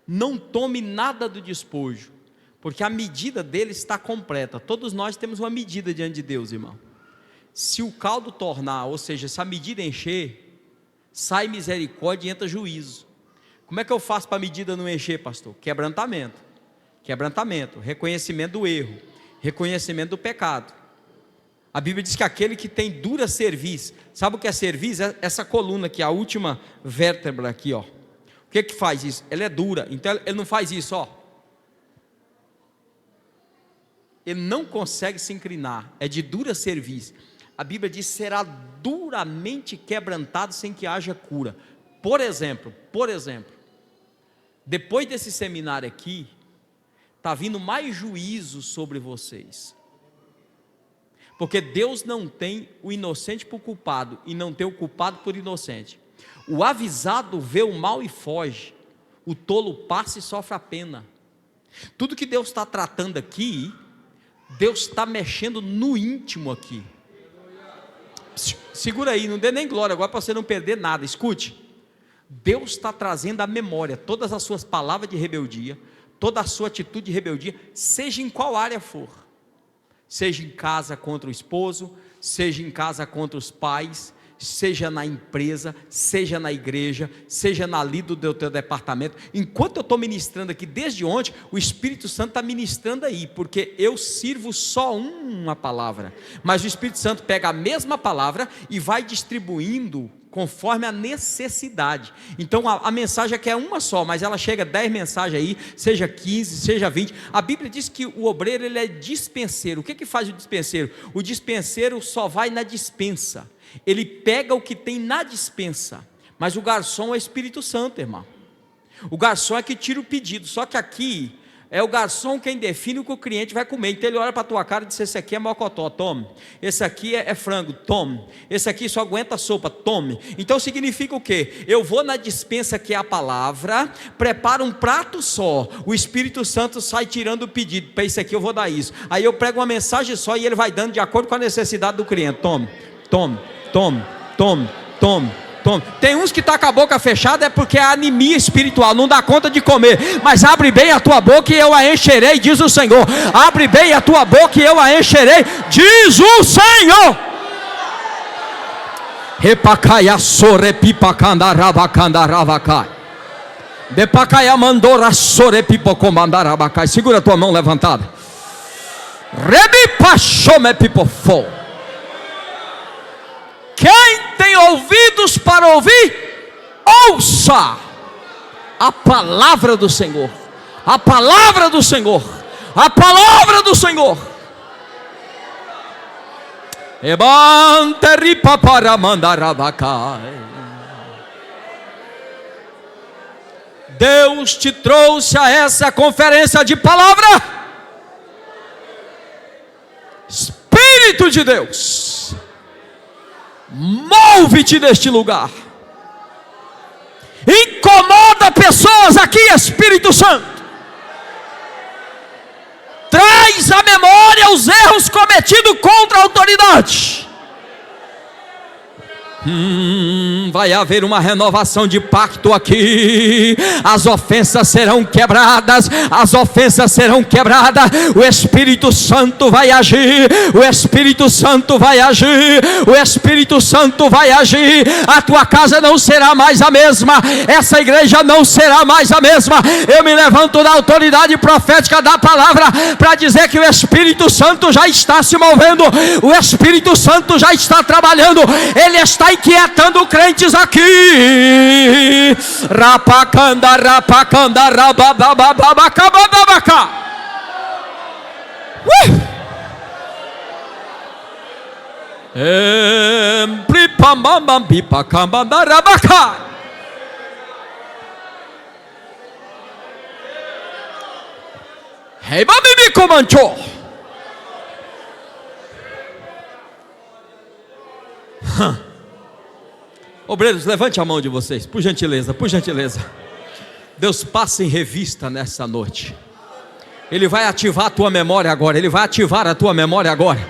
não tome nada do despojo, porque a medida dele está completa. Todos nós temos uma medida diante de Deus, irmão. Se o caldo tornar, ou seja, se a medida encher, sai misericórdia e entra juízo. Como é que eu faço para a medida não encher, pastor? Quebrantamento, reconhecimento do erro, reconhecimento do pecado. A Bíblia diz que aquele que tem dura cerviz, sabe o que é cerviz? É essa coluna aqui, a última vértebra aqui, ó. O que faz isso? Ela é dura, então ele não faz isso, ó. Ele não consegue se inclinar, é de dura cerviz. A Bíblia diz: será duramente quebrantado sem que haja cura. Por exemplo, depois desse seminário aqui, está vindo mais juízo sobre vocês, porque Deus não tem o inocente por culpado, e não tem o culpado por inocente. O avisado vê o mal e foge, o tolo passa e sofre a pena. Tudo que Deus está tratando aqui, Deus está mexendo no íntimo aqui. Segura aí, não dê nem glória agora para você não perder nada. Escute, Deus está trazendo à memória todas as suas palavras de rebeldia, toda a sua atitude de rebeldia, seja em qual área for, seja em casa contra o esposo, seja em casa contra os pais, seja na empresa, seja na igreja, seja na lida do teu departamento. Enquanto eu estou ministrando aqui desde ontem, o Espírito Santo está ministrando aí, porque eu sirvo só uma palavra, mas o Espírito Santo pega a mesma palavra e vai distribuindo conforme a necessidade. Então a mensagem aqui é uma só, mas ela chega 10 mensagens aí, seja 15, seja 20. A Bíblia diz que o obreiro, ele é dispenseiro. O que faz o dispenseiro? O dispenseiro só vai na dispensa, ele pega o que tem na dispensa, mas o garçom é o Espírito Santo, irmão. O garçom é que tira o pedido, só que aqui é o garçom quem define o que o cliente vai comer. Então ele olha para a tua cara e diz: esse aqui é mocotó, tome. Esse aqui é frango, tome. Esse aqui só aguenta sopa, tome. Então significa o quê? Eu vou na dispensa que é a palavra, preparo um prato só, o Espírito Santo sai tirando o pedido: para isso aqui eu vou dar isso. Aí eu prego uma mensagem só e ele vai dando de acordo com a necessidade do cliente. Tome, tome, tome, tome, tome. Tem uns que estão com a boca fechada, é porque é anemia espiritual, não dá conta de comer. Mas abre bem a tua boca e eu a encherei, diz o Senhor. Abre bem a tua boca e eu a encherei, diz o Senhor. Repacaia sorepipacandarabacandarabacai. Depacaia mandora sorepipocomandarabakai. Segura a tua mão levantada. Rebipachomepipofo. Quem tem ouvidos para ouvir, ouça a palavra do Senhor. A palavra do Senhor. A palavra do Senhor. Deus te trouxe a essa conferência de palavra. Espírito de Deus, move-te neste lugar, incomoda pessoas aqui, Espírito Santo, traz à memória os erros cometidos contra a autoridade. Vai haver uma renovação de pacto aqui. As ofensas serão quebradas. As ofensas serão quebradas. O Espírito Santo vai agir. O Espírito Santo vai agir. O Espírito Santo vai agir. A tua casa não será mais a mesma. Essa igreja não será mais a mesma. Eu me levanto da autoridade profética da palavra para dizer que o Espírito Santo já está se movendo. O Espírito Santo já está trabalhando. Ele está inquietando crentes aqui. Rapacanda, rapacanda, rababababacababacá. Empripamambambipacambandarabaca. Reibabibicomancho. Obreiros, levante a mão de vocês, por gentileza, por gentileza. Deus passa em revista nessa noite. Ele vai ativar a tua memória agora. Ele vai ativar a tua memória agora.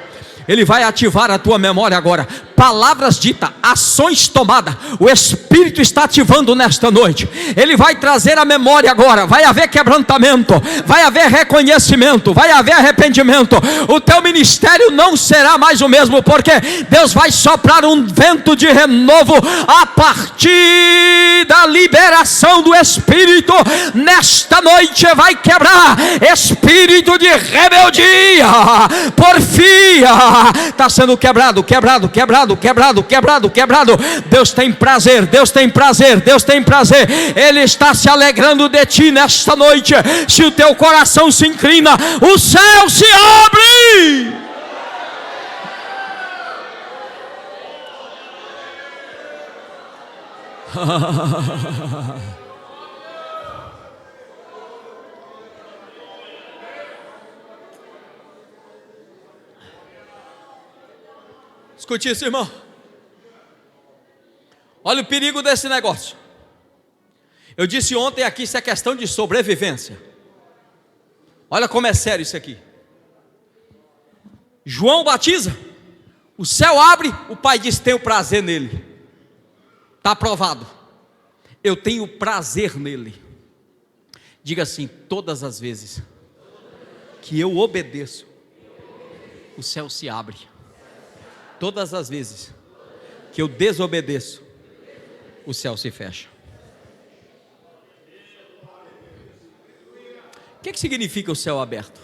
Ele vai ativar a tua memória agora. palavras ditas, ações tomadas, o Espírito está ativando nesta noite. Ele vai trazer a memória agora. Vai haver quebrantamento, vai haver reconhecimento, vai haver arrependimento. O teu ministério não será mais o mesmo, porque Deus vai soprar um vento de renovo a partir da liberação do Espírito. Nesta noite vai quebrar espírito de rebeldia, porfia, está sendo quebrado. Deus tem prazer, Ele está se alegrando de ti nesta noite. Se o teu coração se inclina, o céu se abre. Escute isso, irmão. Olha o perigo desse negócio. Eu disse ontem aqui, isso é questão de sobrevivência. Olha como é sério isso aqui. João batiza, o céu abre, o Pai diz: tenho prazer nele. Está aprovado. Eu tenho prazer nele. Diga assim: todas as vezes que eu obedeço, o céu se abre. Todas as vezes que eu desobedeço, o céu se fecha. O que significa o céu aberto?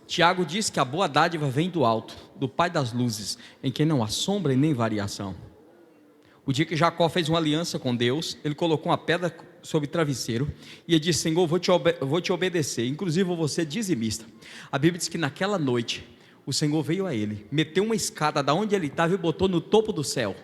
Tiago diz que a boa dádiva vem do alto, do Pai das luzes, em quem não há sombra e nem variação. O dia que Jacó fez uma aliança com Deus, ele colocou uma pedra sobre o travesseiro e ele disse: Senhor, vou te obedecer, inclusive eu vou ser dizimista. A Bíblia diz que naquela noite o Senhor veio a ele, meteu uma escada da onde ele estava e botou no topo do céu.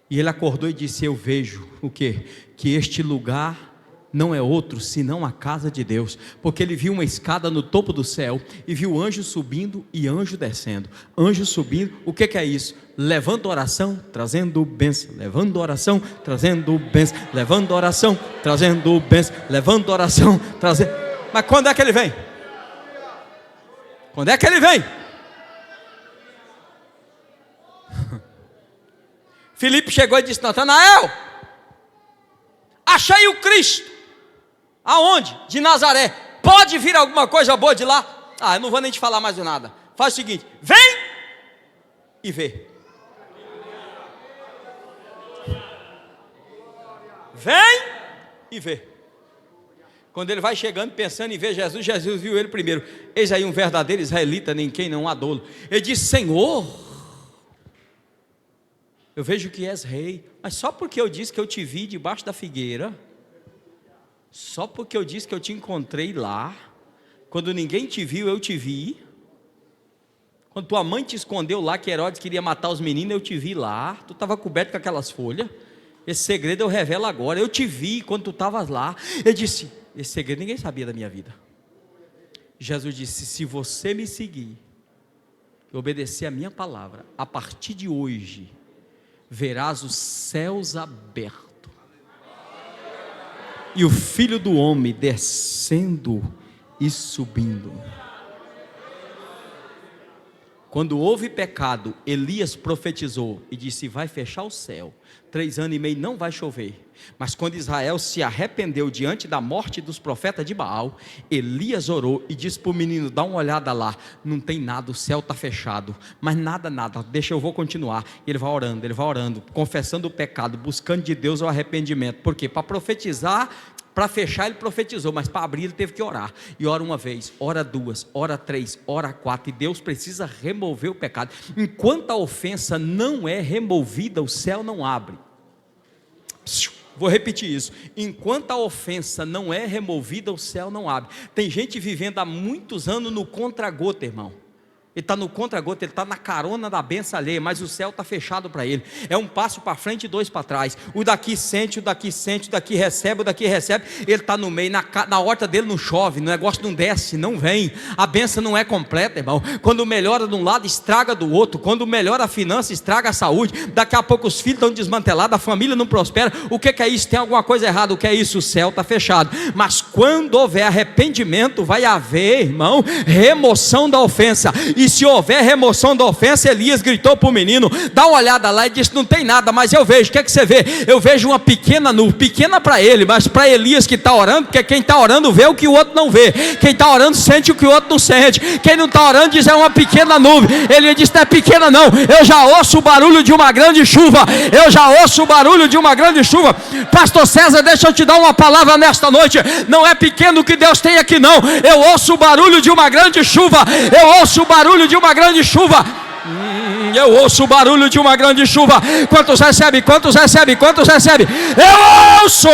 E ele acordou e disse: eu vejo o quê? Que este lugar não é outro senão a casa de Deus, porque ele viu uma escada no topo do céu e viu anjo subindo e anjo descendo. Anjo subindo, o que é isso? Levando oração, trazendo bênção. Levando oração, trazendo bênção. Levando oração, trazendo bênção. Levando oração, trazendo. Mas quando é que ele vem? Quando é que ele vem? Filipe chegou e disse: Natanael, achei o Cristo. Aonde? De Nazaré. Pode vir alguma coisa boa de lá? Eu não vou nem te falar mais de nada. Faz o seguinte: vem e vê. Vem e vê. Quando ele vai chegando pensando em ver Jesus, Jesus viu ele primeiro. Eis aí um verdadeiro israelita, nem quem não há dolo. Ele disse: Senhor, eu vejo que és rei. Mas só porque eu disse que eu te vi debaixo da figueira, só porque eu disse que eu te encontrei lá, quando ninguém te viu, eu te vi. Quando tua mãe te escondeu lá, que Herodes queria matar os meninos, eu te vi lá. Tu estava coberto com aquelas folhas. Esse segredo eu revelo agora. Eu te vi quando tu estavas lá. Ele disse: esse segredo ninguém sabia da minha vida. Jesus disse: se você me seguir e obedecer a minha palavra, a partir de hoje verás os céus abertos e o Filho do Homem descendo e subindo. Quando houve pecado, Elias profetizou e disse: vai fechar o céu, 3 anos e meio não vai chover. Mas quando Israel se arrependeu diante da morte dos profetas de Baal, Elias orou e disse para o menino: dá uma olhada lá, não tem nada, o céu está fechado. Mas nada, deixa, eu vou continuar. E ele vai orando, confessando o pecado, buscando de Deus o arrependimento. Por quê? Para profetizar. Para fechar ele profetizou, mas para abrir ele teve que orar. E ora uma vez, ora duas, ora três, ora quatro. E Deus precisa remover o pecado. Enquanto a ofensa não é removida, o céu não abre. Vou repetir isso: enquanto a ofensa não é removida, o céu não abre. Tem gente vivendo há muitos anos no contra-gota, irmão. Ele está no contra-gota, ele está na carona da benção alheia, mas o céu está fechado para ele. É um passo para frente e 2 para trás. O daqui sente, o daqui recebe, ele está no meio, na horta dele não chove, o negócio não desce, não vem, a benção não é completa, irmão. Quando melhora de um lado, estraga do outro. Quando melhora a finança, estraga a saúde. Daqui a pouco os filhos estão desmantelados, a família não prospera. O que é isso? Tem alguma coisa errada. O que é isso? O céu está fechado. Mas quando houver arrependimento, vai haver, irmão, remoção da ofensa. E se houver remoção da ofensa, Elias gritou para o menino: dá uma olhada lá, e disse: não tem nada, mas eu vejo. O que é que você vê? Eu vejo uma pequena nuvem, pequena para ele, mas para Elias que está orando, porque quem está orando vê o que o outro não vê, quem está orando sente o que o outro não sente, quem não está orando diz: é uma pequena nuvem. Ele disse: não é pequena não, eu já ouço o barulho de uma grande chuva, eu já ouço o barulho de uma grande chuva. Pastor César, deixa eu te dar uma palavra nesta noite: não é pequeno o que Deus tem aqui não, eu ouço o barulho de uma grande chuva, eu ouço o barulho de uma grande chuva. Eu ouço o barulho de uma grande chuva. Quantos recebe? Quantos recebe? Quantos recebe? Eu ouço.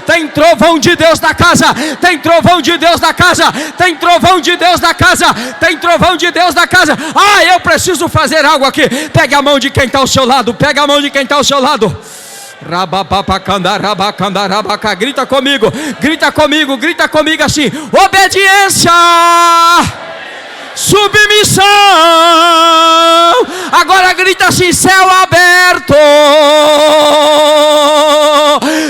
Tem trovão de Deus na casa. Tem trovão de Deus na casa. Tem trovão de Deus na casa. Tem trovão de Deus na casa. Ah, eu preciso fazer algo aqui. Pega a mão de quem está ao seu lado. Pega a mão de quem está ao seu lado. Grita comigo. Grita comigo. Grita comigo assim: obediência, submissão. Agora grita assim: céu aberto.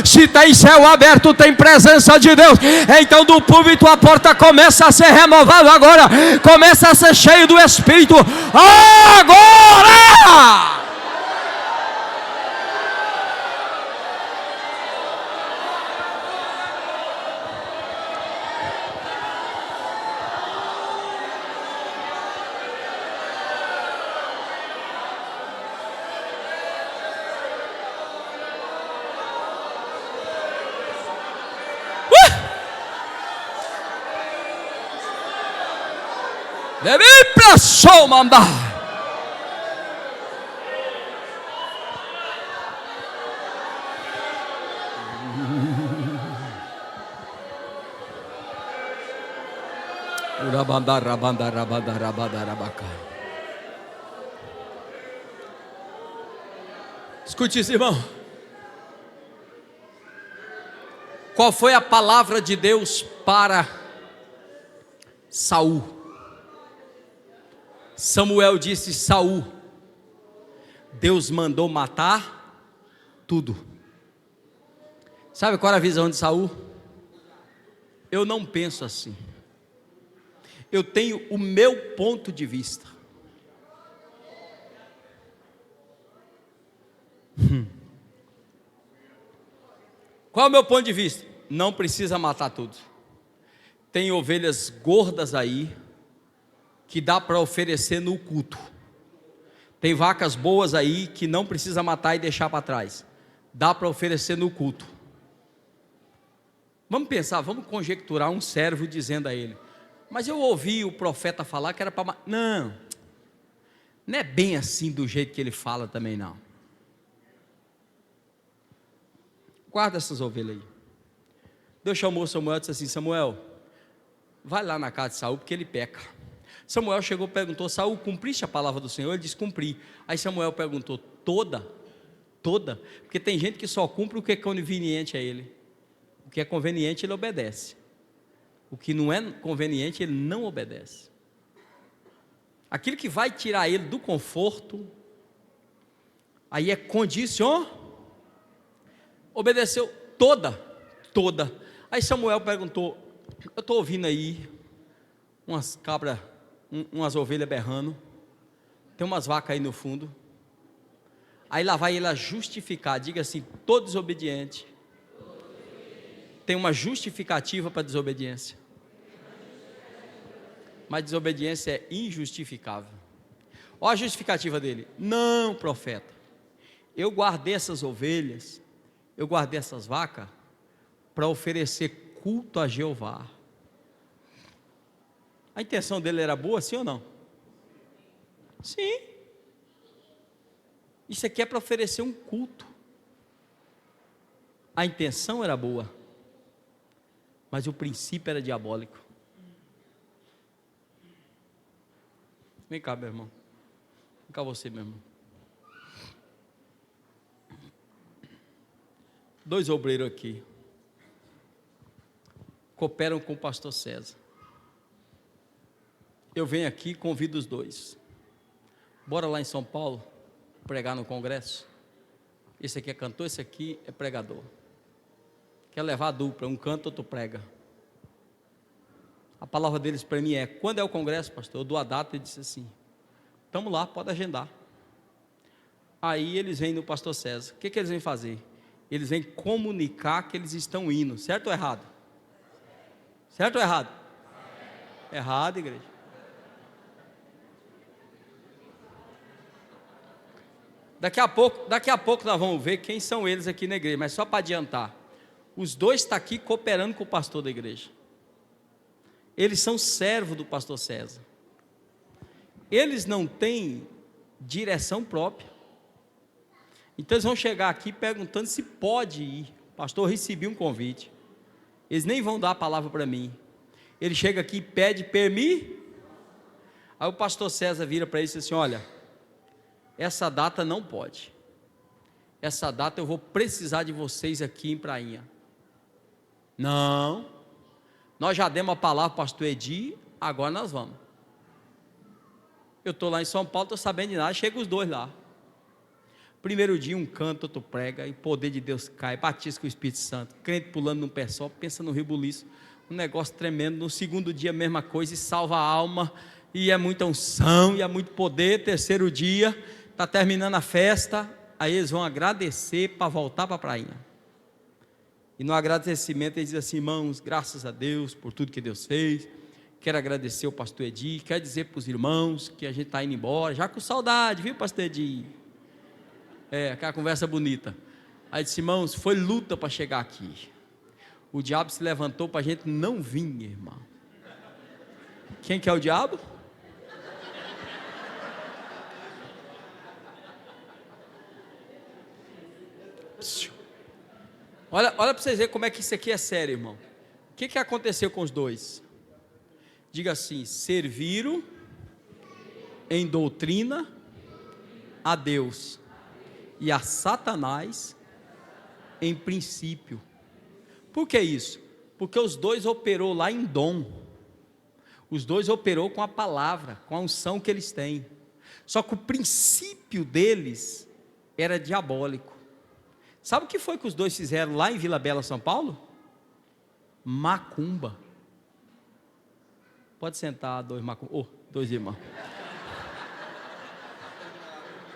Se tem céu aberto, tem presença de Deus. Então do púlpito a porta começa a ser renovada agora, começa a ser cheio do Espírito agora. Deve para só mandar. Escute isso, irmão. Qual foi a palavra de Deus para Saul? Samuel disse: Saul, Deus mandou matar tudo. Sabe qual era a visão de Saul? Eu não penso assim. Eu tenho o meu ponto de vista. Qual é o meu ponto de vista? Não precisa matar tudo. Tem ovelhas gordas aí que dá para oferecer no culto. Tem vacas boas aí que não precisa matar e deixar para trás. Dá para oferecer no culto. Vamos pensar, vamos conjecturar um servo dizendo a ele: mas eu ouvi o profeta falar que era para matar. Não é bem assim do jeito que ele fala também não. Guarda essas ovelhas aí. Deus chamou Samuel e disse assim: Samuel, vai lá na casa de Saul porque ele peca. Samuel chegou e perguntou: Saul, cumpriste a palavra do Senhor? Ele disse: cumpri. Aí Samuel perguntou: toda? Porque tem gente que só cumpre o que é conveniente a ele. O que é conveniente ele obedece. O que não é conveniente ele não obedece. Aquilo que vai tirar ele do conforto, aí é condição. Obedeceu toda. Aí Samuel perguntou: eu estou ouvindo aí umas cabras, umas ovelhas berrando, tem umas vacas aí no fundo. Aí lá vai ele justificar, diga assim: todo desobediente tem uma justificativa para desobediência, mas desobediência é injustificável. Olha a justificativa dele: não, profeta, eu guardei essas ovelhas, eu guardei essas vacas para oferecer culto a Jeová. A intenção dele era boa, sim ou não? Sim. Isso aqui é para oferecer um culto. A intenção era boa, mas o princípio era diabólico. Vem cá, meu irmão. Vem cá você, meu irmão. 2 obreiros aqui cooperam com o pastor César. Eu venho aqui e convido os 2. Bora lá em São Paulo pregar no congresso. Esse aqui é cantor, esse aqui é pregador. quer levar a dupla, um canta, outro prega. A palavra deles para mim é: quando é o congresso, pastor? Eu dou a data e disse assim: estamos lá, pode agendar. Aí eles vêm no pastor César. O que eles vêm fazer? Eles vêm comunicar que eles estão indo. Certo ou errado? Certo ou errado? Errado, igreja. Daqui a pouco nós vamos ver quem são eles aqui na igreja, mas só para adiantar, os dois estão aqui cooperando com o pastor da igreja. Eles são servos do pastor César. Eles não têm direção própria. Então eles vão chegar aqui perguntando se pode ir. Pastor, recebi um convite. Eles nem vão dar a palavra para mim. Ele chega aqui e pede permissão. Aí o pastor César vira para ele e diz assim: olha, essa data não pode. Essa data eu vou precisar de vocês aqui em Prainha. Não. Nós já demos a palavra para o pastor Edi, agora nós vamos. Eu estou lá em São Paulo, estou sabendo de nada, chega os dois lá. Primeiro dia um canta, outro prega, e o poder de Deus cai, batiza com o Espírito Santo, crente pulando num pé só, pensa no rebuliço, um negócio tremendo. No segundo dia a mesma coisa, e salva a alma, e é muita unção, e é muito poder. Terceiro dia, está terminando a festa, aí eles vão agradecer para voltar para a prainha. E no agradecimento eles dizem assim: irmãos, graças a Deus por tudo que Deus fez, quero agradecer o pastor Edi, quero dizer para os irmãos que a gente está indo embora, já com saudade, viu, pastor Edi? Aquela conversa bonita. Aí disse: irmãos, foi luta para chegar aqui. O diabo se levantou para a gente não vir, irmão. Quem que é o diabo? Olha para vocês verem como é que isso aqui é sério, irmão. O que aconteceu com os dois? Diga assim: serviram em doutrina a Deus e a Satanás em princípio. Por que isso? Porque os dois operou lá em dom. Os dois operou com a palavra, com a unção que eles têm. Só que o princípio deles era diabólico. Sabe o que foi que os dois fizeram lá em Vila Bela, São Paulo? Macumba. Pode sentar, dois irmãos.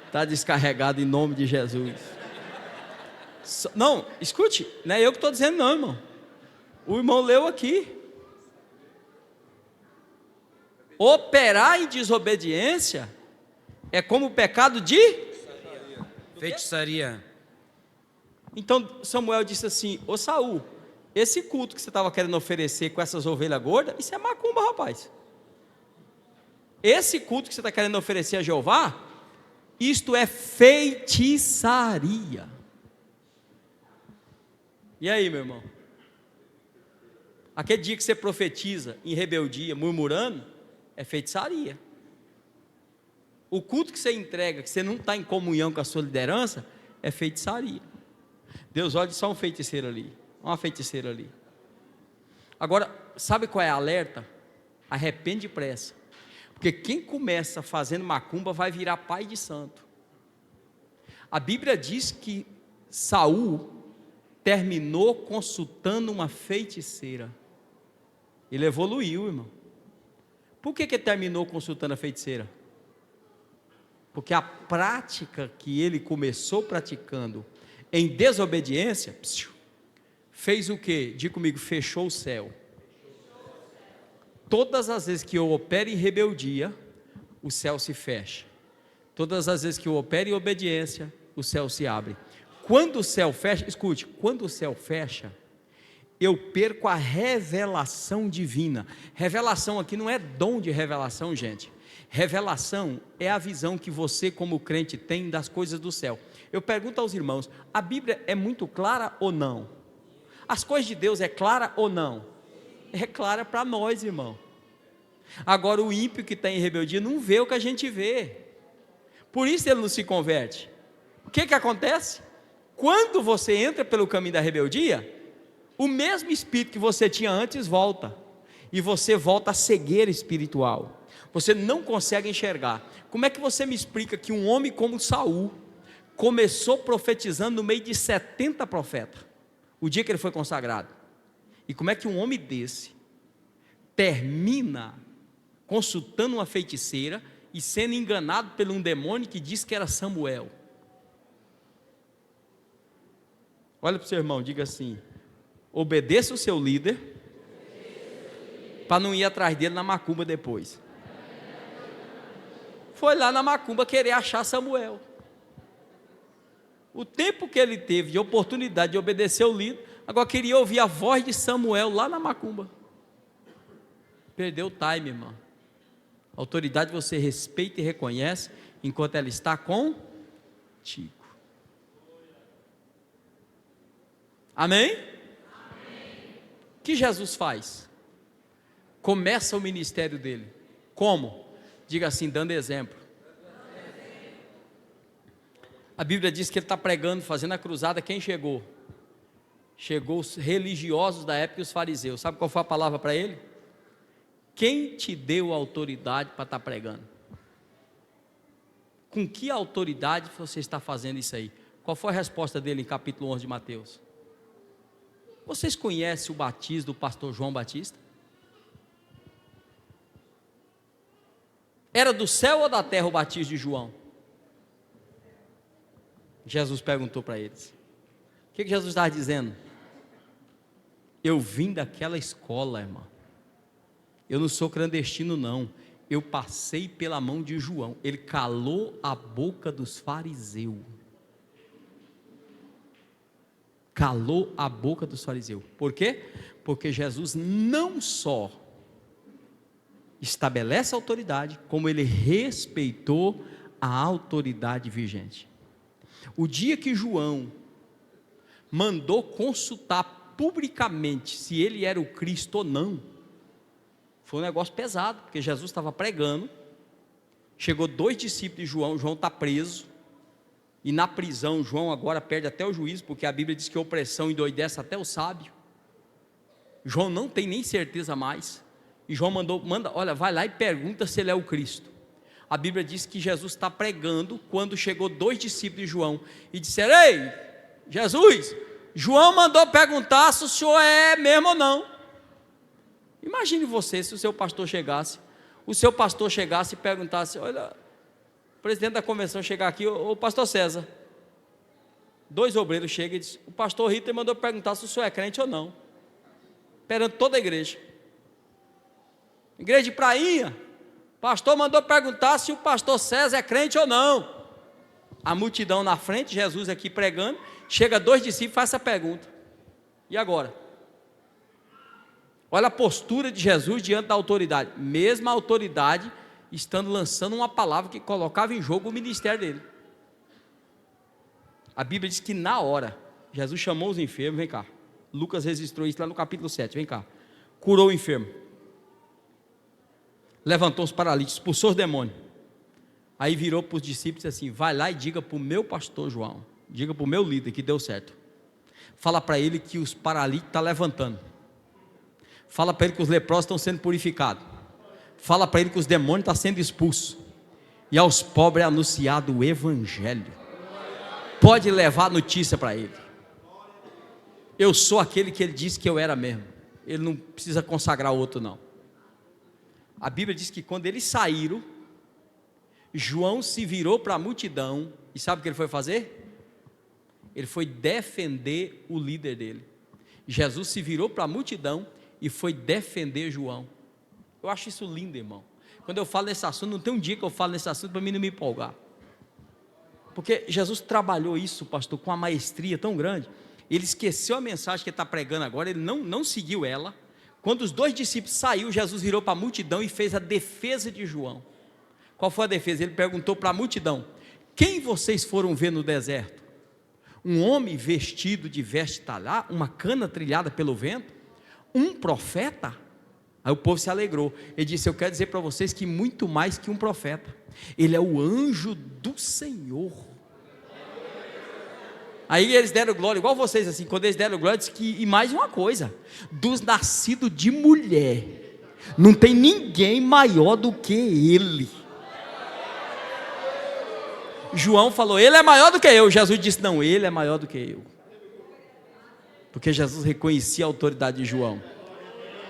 Está descarregado em nome de Jesus. Não, escute, não é eu que estou dizendo não, irmão. O irmão leu aqui. Operar em desobediência é como o pecado de feitiçaria. Então Samuel disse assim: ô Saul, esse culto que você estava querendo oferecer com essas ovelhas gordas, isso é macumba, rapaz. Esse culto que você está querendo oferecer a Jeová, isto é feitiçaria. E aí, meu irmão? Aquele dia que você profetiza em rebeldia, murmurando, é feitiçaria. O culto que você entrega, que você não está em comunhão com a sua liderança, é feitiçaria. Deus olha só um feiticeiro ali, uma feiticeira ali. Agora, sabe qual é a alerta? Arrepende depressa. Porque quem começa fazendo macumba vai virar pai de santo. A Bíblia diz que Saul terminou consultando uma feiticeira. Ele evoluiu, irmão. Por que ele terminou consultando a feiticeira? Porque a prática que ele começou praticando em desobediência, fez o quê? Diga comigo: fechou o céu. Todas as vezes que eu opero em rebeldia, o céu se fecha. Todas as vezes que eu opero em obediência, o céu se abre. Quando o céu fecha, escute, quando o céu fecha, eu perco a revelação divina. Revelação aqui não é dom de revelação, gente. Revelação é a visão que você, como crente, tem das coisas do céu. Eu pergunto aos irmãos: a Bíblia é muito clara ou não? As coisas de Deus é clara ou não? É clara para nós, irmão. Agora o ímpio que está em rebeldia não vê o que a gente vê. Por isso ele não se converte. O que acontece? Quando você entra pelo caminho da rebeldia, o mesmo espírito que você tinha antes volta. E você volta à cegueira espiritual. Você não consegue enxergar. Como é que você me explica que um homem como Saul começou profetizando no meio de 70 profetas? o dia que ele foi consagrado. E como é que um homem desse termina consultando uma feiticeira e sendo enganado por um demônio que disse que era Samuel? Olha para o seu irmão, diga assim: obedeça o seu líder, para não ir atrás dele na macumba depois. Foi lá na macumba querer achar Samuel. O tempo que ele teve de oportunidade de obedecer o líder, agora queria ouvir a voz de Samuel lá na macumba. Perdeu o time, irmão. A autoridade você respeita e reconhece enquanto ela está contigo. Amém? Amém. O que Jesus faz? Começa o ministério dele. Como? Diga assim, dando exemplo. A Bíblia diz que ele está pregando, fazendo a cruzada. Quem chegou? Chegou os religiosos da época e os fariseus. Sabe qual foi a palavra para ele? Quem te deu autoridade para estar pregando? Com que autoridade você está fazendo isso aí? Qual foi a resposta dele em capítulo 11 de Mateus? Vocês conhecem o batismo do pastor João Batista? Era do céu ou da terra o batismo de João? Jesus perguntou para eles. O que Jesus estava dizendo? Eu vim daquela escola, irmão. Eu não sou clandestino, não. Eu passei pela mão de João. Ele calou a boca dos fariseus. Calou a boca dos fariseus. Por quê? Porque Jesus não só estabelece a autoridade, como ele respeitou a autoridade vigente. O dia que João mandou consultar publicamente se ele era o Cristo ou não, foi um negócio pesado, porque Jesus estava pregando, chegou 2 discípulos de João, João está preso, e na prisão João agora perde até o juízo, porque a Bíblia diz que a opressão endoidece até o sábio. João não tem nem certeza mais, e João manda, olha, vai lá e pergunta se ele é o Cristo. A Bíblia diz que Jesus está pregando, quando chegou 2 discípulos de João, e disseram: ei, Jesus, João mandou perguntar se o senhor é mesmo ou não. Imagine você, se o seu pastor chegasse e perguntasse: olha, o presidente da convenção chegar aqui, o pastor César, 2 obreiros chegam e dizem: o pastor Rita mandou perguntar se o senhor é crente ou não, perante toda a igreja de Prainha, pastor mandou perguntar se o pastor César é crente ou não. A multidão na frente, Jesus aqui pregando, chega 2 discípulos e faz essa pergunta. E agora? Olha a postura de Jesus diante da autoridade, mesmo a autoridade estando lançando uma palavra que colocava em jogo o ministério dele. A Bíblia diz que na hora, Jesus chamou os enfermos, vem cá, Lucas registrou isso lá no capítulo 7, vem cá, curou o enfermo, levantou os paralíticos, expulsou os demônios, aí virou para os discípulos e disse assim: vai lá e diga para o meu pastor João, diga para o meu líder que deu certo, fala para ele que os paralíticos estão levantando, fala para ele que os leprosos estão sendo purificados, fala para ele que os demônios estão sendo expulsos, e aos pobres é anunciado o evangelho. Pode levar notícia para ele. Eu sou aquele que ele disse que eu era mesmo. Ele não precisa consagrar outro, não. A Bíblia diz que quando eles saíram, João se virou para a multidão, e sabe o que ele foi fazer? Ele foi defender o líder dele. Jesus se virou para a multidão e foi defender João. Eu acho isso lindo, irmão. Quando eu falo nesse assunto, não tem um dia que eu falo nesse assunto para mim não me empolgar, porque Jesus trabalhou isso, pastor, com uma maestria tão grande. Ele esqueceu a mensagem que ele está pregando agora, ele não seguiu ela. Quando os 2 discípulos saíram, Jesus virou para a multidão e fez a defesa de João. Qual foi a defesa? Ele perguntou para a multidão: quem vocês foram ver no deserto? Um homem vestido de veste talhada, uma cana trilhada pelo vento? Um profeta? Aí o povo se alegrou. Ele disse: eu quero dizer para vocês que muito mais que um profeta, ele é o anjo do Senhor. Aí eles deram glória, igual vocês assim, quando eles deram glória, disse que, e mais uma coisa, dos nascidos de mulher, não tem ninguém maior do que ele. João falou: ele é maior do que eu. Jesus disse: não, ele é maior do que eu. Porque Jesus reconhecia a autoridade de João.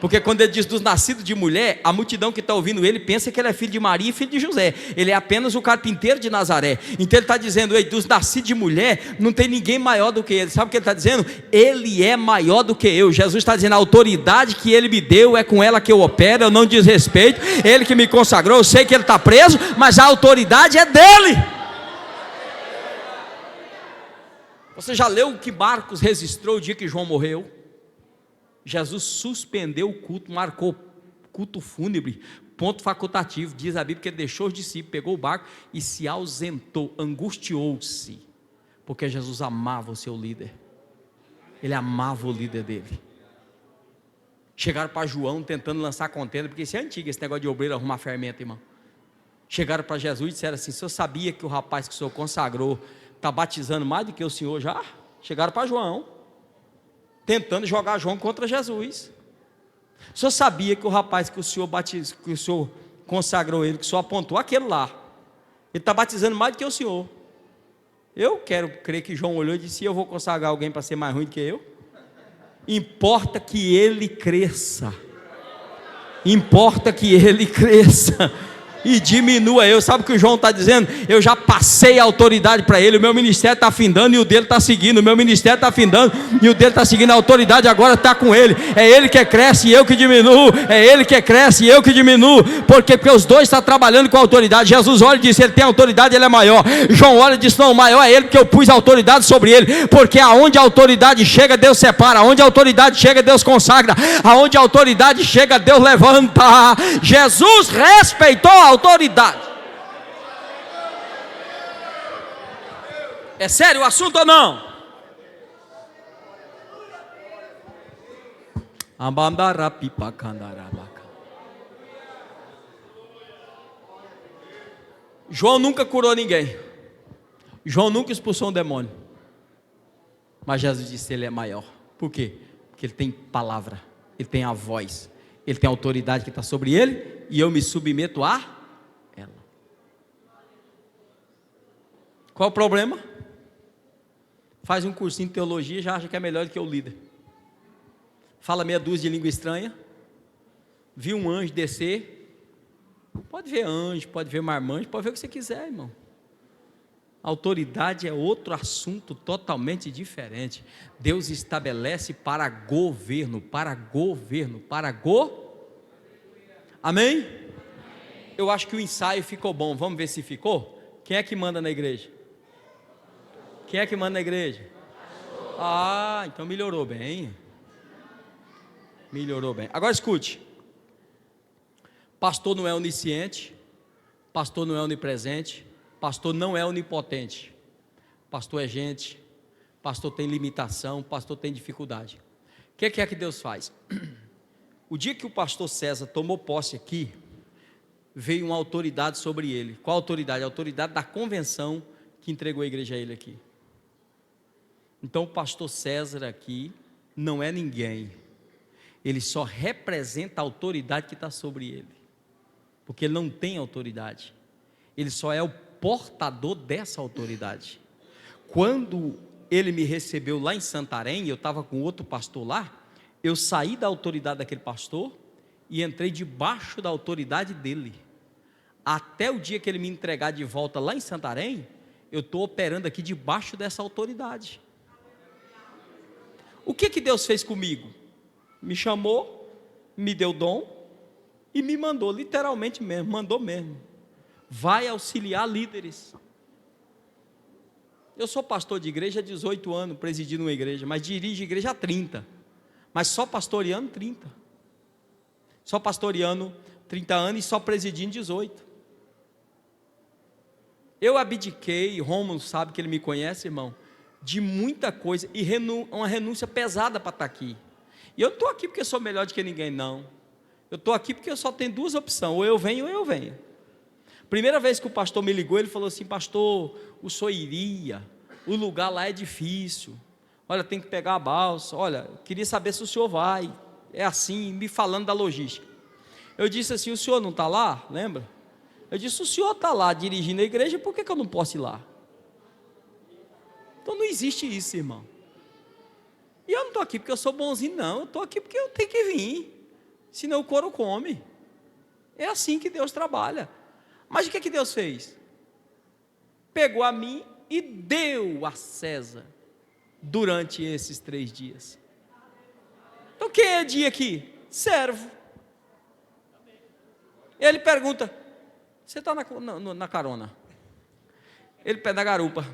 Porque quando ele diz dos nascidos de mulher, a multidão que está ouvindo ele pensa que ele é filho de Maria e filho de José. Ele é apenas o carpinteiro de Nazaré. Então ele está dizendo, ei, dos nascidos de mulher, não tem ninguém maior do que ele. Sabe o que ele está dizendo? Ele é maior do que eu. Jesus está dizendo, a autoridade que ele me deu é com ela que eu opero, eu não desrespeito. Ele que me consagrou, eu sei que ele está preso, mas a autoridade é dele. Você já leu o que Marcos registrou o dia que João morreu? Jesus suspendeu o culto, marcou culto fúnebre, ponto facultativo, diz a Bíblia que ele deixou os discípulos, pegou o barco e se ausentou, angustiou-se, porque Jesus amava o seu líder, ele amava o líder dele. Chegaram para João tentando lançar contenda, porque isso é antigo, esse negócio de obreiro arrumar fermento, irmão. Chegaram para Jesus e disseram assim, o senhor sabia que o rapaz que o senhor consagrou está batizando mais do que o senhor já? Chegaram para João, tentando jogar João contra Jesus. O senhor sabia que o rapaz que o senhor batizou, que o senhor consagrou ele, que o senhor apontou, aquele lá, ele está batizando mais do que o senhor. Eu quero crer que João olhou e disse, eu vou consagrar alguém para ser mais ruim do que eu? Importa que ele cresça. Importa que ele cresça e diminua eu. Sabe o que o João está dizendo? Eu já passei a autoridade para ele, o meu ministério está afindando e o dele está seguindo, o meu ministério está afindando e o dele está seguindo, a autoridade agora está com ele, é ele que cresce e eu que diminuo, é ele que cresce e eu que diminuo, porque os dois estão trabalhando com a autoridade. Jesus olha e diz, ele tem autoridade, ele é maior. João olha e diz, não, o maior é ele, porque eu pus a autoridade sobre ele, porque aonde a autoridade chega, Deus separa, aonde a autoridade chega, Deus consagra, aonde a autoridade chega, Deus levanta. Jesus respeitou a autoridade. É sério o assunto ou não? João nunca curou ninguém, João nunca expulsou um demônio, mas Jesus disse, ele é maior. Por quê? Porque ele tem palavra, ele tem a voz, ele tem a autoridade que está sobre ele, e eu me submeto a ela. Qual o problema? Faz um cursinho de teologia e já acha que é melhor do que o líder. Fala meia dúzia de língua estranha, viu um anjo descer, pode ver anjo, pode ver marmanjo, pode ver o que você quiser, irmão. Autoridade é outro assunto totalmente diferente. Deus estabelece para governo, amém? Eu acho que o ensaio ficou bom, vamos ver se ficou? Quem é que manda na igreja? Quem é que manda na igreja? Ah, então melhorou bem. Melhorou bem. Agora escute. Pastor não é onisciente, pastor não é onipresente, pastor não é onipotente. Pastor é gente, pastor tem limitação, pastor tem dificuldade. O que é que Deus faz? O dia que o pastor César tomou posse aqui, veio uma autoridade sobre ele. Qual autoridade? A autoridade da convenção que entregou a igreja a ele aqui. Então o pastor César aqui não é ninguém, ele só representa a autoridade que está sobre ele, porque ele não tem autoridade, ele só é o portador dessa autoridade. Quando ele me recebeu lá em Santarém, eu estava com outro pastor lá, eu saí da autoridade daquele pastor e entrei debaixo da autoridade dele. Até o dia que ele me entregar de volta lá em Santarém, eu estou operando aqui debaixo dessa autoridade. O que Deus fez comigo? Me chamou, me deu dom e me mandou, literalmente mesmo, mandou mesmo. Vai auxiliar líderes. Eu sou pastor de igreja há 18 anos, presidindo uma igreja, mas dirijo igreja há 30. Mas só pastoreando 30. Só pastoreando 30 anos e só presidindo 18. Eu abdiquei, Rômulo sabe que ele me conhece, irmão, de muita coisa, e uma renúncia pesada para estar aqui. E eu não estou aqui porque sou melhor do que ninguém, não. Eu estou aqui porque eu só tenho duas opções, ou eu venho ou eu venho. Primeira vez que o pastor me ligou, ele falou assim, pastor, o senhor iria, o lugar lá é difícil, olha, tem que pegar a balsa, olha, queria saber se o senhor vai, é assim, me falando da logística. Eu disse assim, o senhor não está lá, lembra? Eu disse, o senhor está lá dirigindo a igreja, por que eu não posso ir lá? Então não existe isso, irmão. E eu não estou aqui porque eu sou bonzinho, não. Eu estou aqui porque eu tenho que vir. Senão o couro come. É assim que Deus trabalha. Mas o que Deus fez? Pegou a mim e deu a César durante esses 3 dias. Então quem é dia aqui? Servo. Ele pergunta, você está na carona? Ele pede a garupa.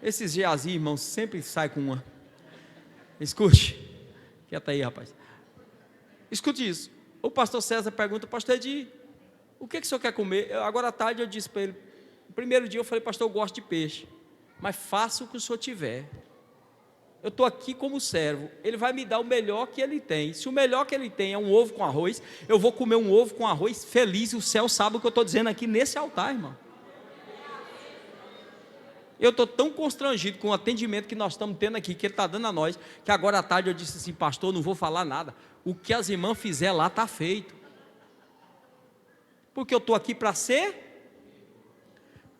Esses Geazi, irmãos, sempre sai com uma. Escute, quieta aí, rapaz. Escute isso. O pastor César pergunta, pastor Edi, o que o senhor quer comer? Agora à tarde eu disse para ele, no primeiro dia eu falei, pastor, eu gosto de peixe, mas faça o que o senhor tiver. Eu estou aqui como servo, ele vai me dar o melhor que ele tem. Se o melhor que ele tem é um ovo com arroz, eu vou comer um ovo com arroz feliz, e o céu sabe o que eu estou dizendo aqui nesse altar, irmão. Eu estou tão constrangido com o atendimento que nós estamos tendo aqui, que ele está dando a nós, que agora à tarde eu disse assim, pastor, não vou falar nada, o que as irmãs fizer lá está feito, porque eu estou aqui para ser,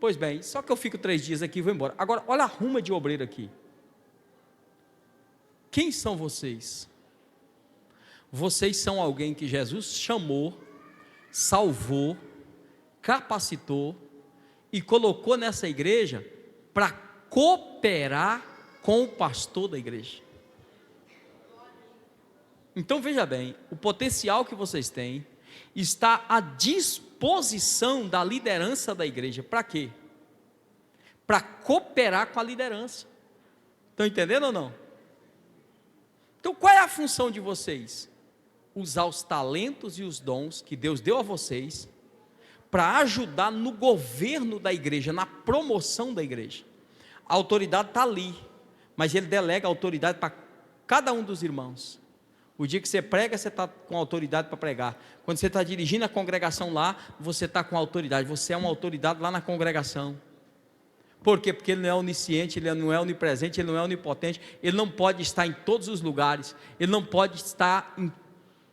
pois bem, só que eu fico 3 dias aqui e vou embora. Agora, olha a ruma de obreiro aqui. Quem são vocês? Vocês são alguém que Jesus chamou, salvou, capacitou e colocou nessa igreja para cooperar com o pastor da igreja. Então veja bem, o potencial que vocês têm está à disposição da liderança da igreja. Para quê? Para cooperar com a liderança. Estão entendendo ou não? Então qual é a função de vocês? Usar os talentos e os dons que Deus deu a vocês para ajudar no governo da igreja, na promoção da igreja. A autoridade está ali, mas ele delega a autoridade para cada um dos irmãos. O dia que você prega, você está com autoridade para pregar. Quando você está dirigindo a congregação lá, você está com autoridade. Você é uma autoridade lá na congregação. Por quê? Porque ele não é onisciente, ele não é onipresente, ele não é onipotente, ele não pode estar em todos os lugares, ele não pode estar em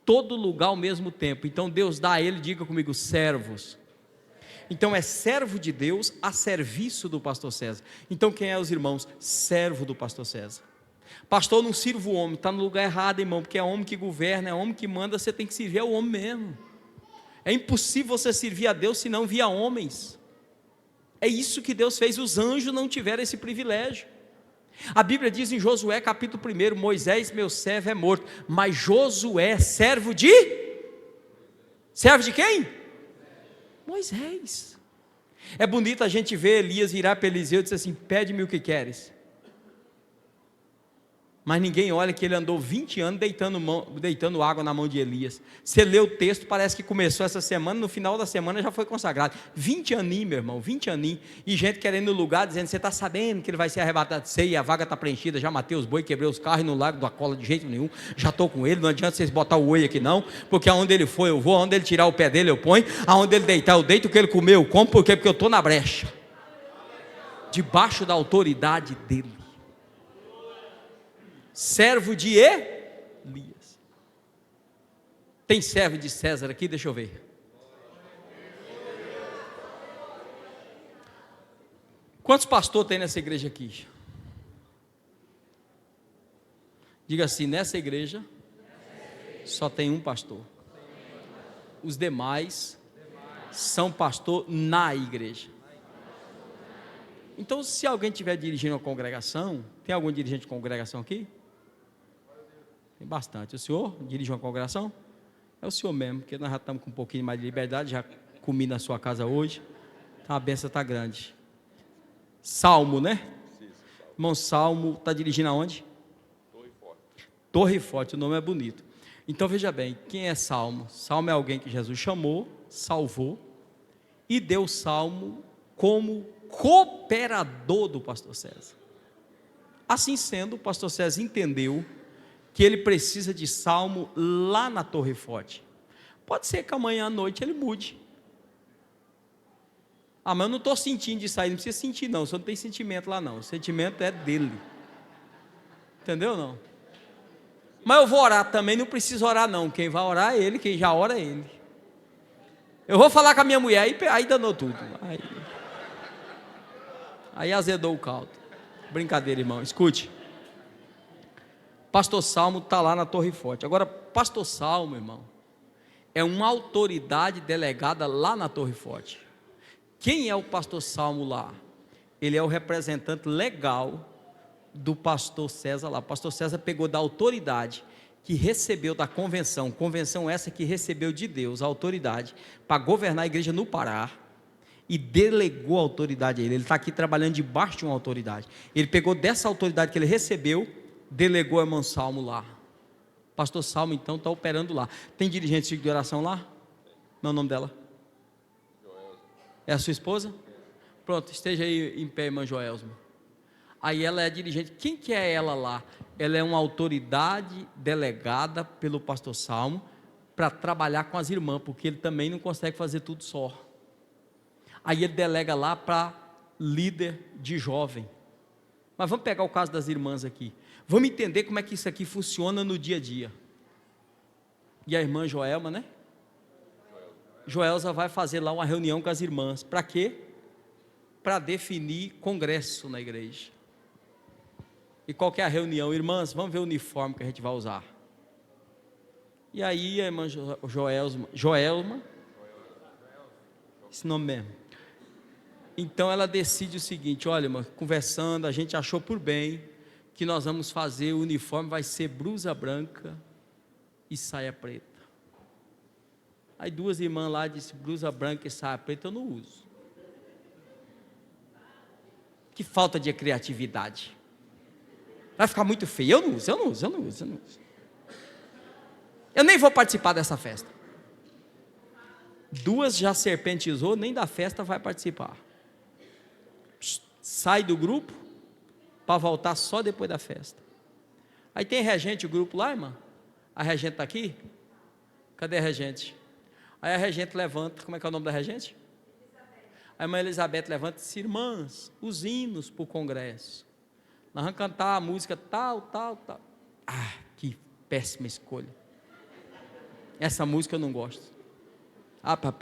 todo lugar ao mesmo tempo. Então Deus dá a ele, diga comigo, servos. Então é servo de Deus a serviço do pastor César. Então quem é os irmãos? Servo do pastor César. Pastor, não sirva o homem, está no lugar errado, irmão, porque é homem que governa, é homem que manda, você tem que servir ao homem mesmo. É impossível você servir a Deus se não via homens. É isso que Deus fez, os anjos não tiveram esse privilégio. A Bíblia diz em Josué capítulo 1, Moisés meu servo é morto, mas Josué servo de quem? Moisés. É bonito a gente ver Elias virar para Eliseu e dizer assim, pede-me o que mas ninguém olha que ele andou 20 anos deitando água na mão de Elias. Você lê o texto, parece que começou essa semana, no final da semana já foi consagrado. 20 aninhos, meu irmão, 20 aninhos, e gente querendo lugar, dizendo, você está sabendo que ele vai ser arrebatado, sei, a vaga está preenchida, já matei os boi, quebrei os carros no lago da cola de jeito nenhum, já estou com ele, não adianta vocês botar o oi aqui não, porque aonde ele for eu vou, aonde ele tirar o pé dele eu ponho, aonde ele deitar eu deito, o que ele comer eu como, porque eu estou na brecha, debaixo da autoridade dele. Servo de Elias. Tem servo de César aqui? Deixa eu ver. Quantos pastores tem nessa igreja aqui? Diga assim, nessa igreja só tem um pastor. Os demais são pastor na igreja. Então, se alguém estiver dirigindo uma congregação, tem algum dirigente de congregação aqui? Tem bastante. O senhor dirige uma congregação? É o senhor mesmo, porque nós já estamos com um pouquinho mais de liberdade, já comi na sua casa hoje, a benção está grande. Salmo, né? Irmão, Salmo, está dirigindo aonde? Torre Forte. Torre Forte, o nome é bonito. Então veja bem, quem é Salmo? Salmo é alguém que Jesus chamou, salvou, e deu Salmo como cooperador do pastor César. Assim sendo, o pastor César entendeu que ele precisa de Salmo lá na Torre Forte. Pode ser que amanhã à noite ele mude. Mas eu não estou sentindo de sair, não precisa sentir não, só não tem sentimento lá não, o sentimento é dele. Entendeu não? Mas eu vou orar também, não preciso orar não, quem vai orar é ele, quem já ora é ele. Eu vou falar com a minha mulher, aí danou tudo. Aí azedou o caldo. Brincadeira, irmão, escute. Pastor Salmo está lá na Torre Forte. Agora, Pastor Salmo, irmão, é uma autoridade delegada lá na Torre Forte. Quem é o Pastor Salmo lá? Ele é o representante legal do pastor César lá. O pastor César pegou da autoridade que recebeu da convenção essa que recebeu de Deus a autoridade para governar a igreja no Pará, e delegou a autoridade a ele. Ele está aqui trabalhando debaixo de uma autoridade. Ele pegou dessa autoridade que ele recebeu, delegou a irmão Salmo lá. Pastor Salmo então está operando lá. Tem dirigente de oração lá? Não é o nome dela? É a sua esposa? Pronto, esteja aí em pé, irmã Joelsma. Aí ela é dirigente. Quem que é ela lá? Ela é uma autoridade delegada pelo pastor Salmo para trabalhar com as irmãs, porque ele também não consegue fazer tudo só. Aí ele delega lá para líder de jovem. Mas vamos pegar o caso das irmãs aqui. Vamos entender como é que isso aqui funciona no dia a dia. E a irmã Joelma, né? Joelza vai fazer lá uma reunião com as irmãs. Para quê? Para definir congresso na igreja. E qual que é a reunião? Irmãs, vamos ver o uniforme que a gente vai usar. E aí a irmã Joelma, esse nome mesmo. Então ela decide o seguinte: olha, irmã, conversando, a gente achou por bem que nós vamos fazer, o uniforme vai ser blusa branca e saia preta. Aí duas irmãs lá disseram: blusa branca e saia preta eu não uso. Que falta de criatividade. Vai ficar muito feio. Eu não uso. Eu nem vou participar dessa festa. Duas já serpentizou, nem da festa vai participar. Sai do grupo para voltar só depois da festa. Aí tem regente o grupo lá, irmã? A regente está aqui? Cadê a regente? Aí a regente levanta. Como é que é o nome da regente? A irmã Elizabeth levanta e diz: irmãs, os hinos para o congresso. Nós vamos cantar a música tal. Ah, que péssima escolha. Essa música eu não gosto. Ah, tá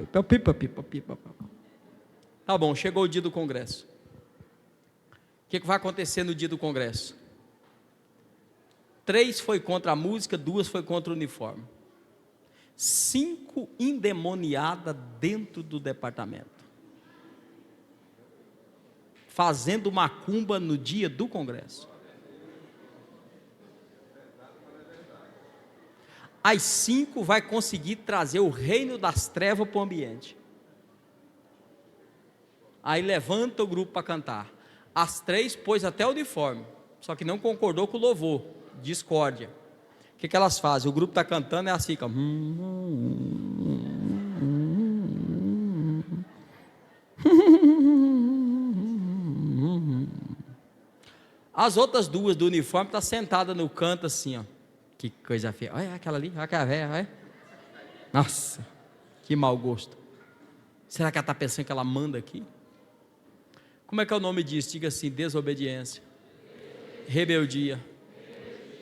bom, chegou o dia do congresso. O que vai acontecer no dia do congresso? 3 foi contra a música, 2 foi contra o uniforme. 5 endemoniadas dentro do departamento, fazendo macumba no dia do congresso. As 5 vai conseguir trazer o reino das trevas para o ambiente. Aí levanta o grupo para cantar. As 3 pôs até o uniforme, só que não concordou com o louvor, discórdia. O que elas fazem? O grupo está cantando e elas ficam. As outras 2 do uniforme estão sentadas no canto assim, ó. Que coisa feia. Olha aquela ali, olha aquela velha, olha. Nossa, que mau gosto. Será que ela está pensando que ela manda aqui? Como é que é o nome disso? Diga assim: desobediência, rebeldia.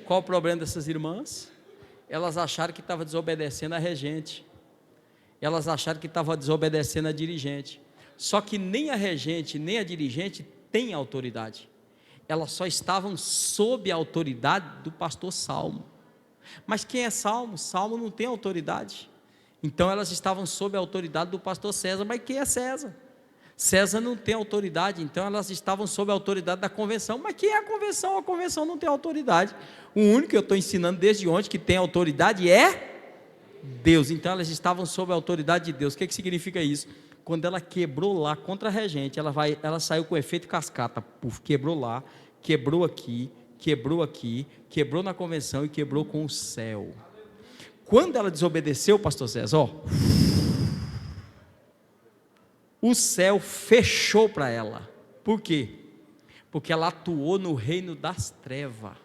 Qual o problema dessas irmãs? Elas acharam que estava desobedecendo a regente. Elas acharam que estava desobedecendo a dirigente. Só que nem a regente, nem a dirigente têm autoridade. Elas só estavam sob a autoridade do pastor Salmo. Mas quem é Salmo? Salmo não tem autoridade. Então elas estavam sob a autoridade do pastor César. Mas quem é César? César não tem autoridade. Então elas estavam sob a autoridade da convenção. Mas quem é a convenção? A convenção não tem autoridade. O único que eu estou ensinando desde ontem que tem autoridade é Deus. Então elas estavam sob a autoridade de Deus. O que significa isso? Quando ela quebrou lá contra a regente, ela saiu com efeito cascata. Puf, quebrou lá, quebrou aqui, quebrou na convenção e quebrou com o céu. Quando ela desobedeceu, pastor César, o céu fechou para ela. Por quê? Porque ela atuou no reino das trevas.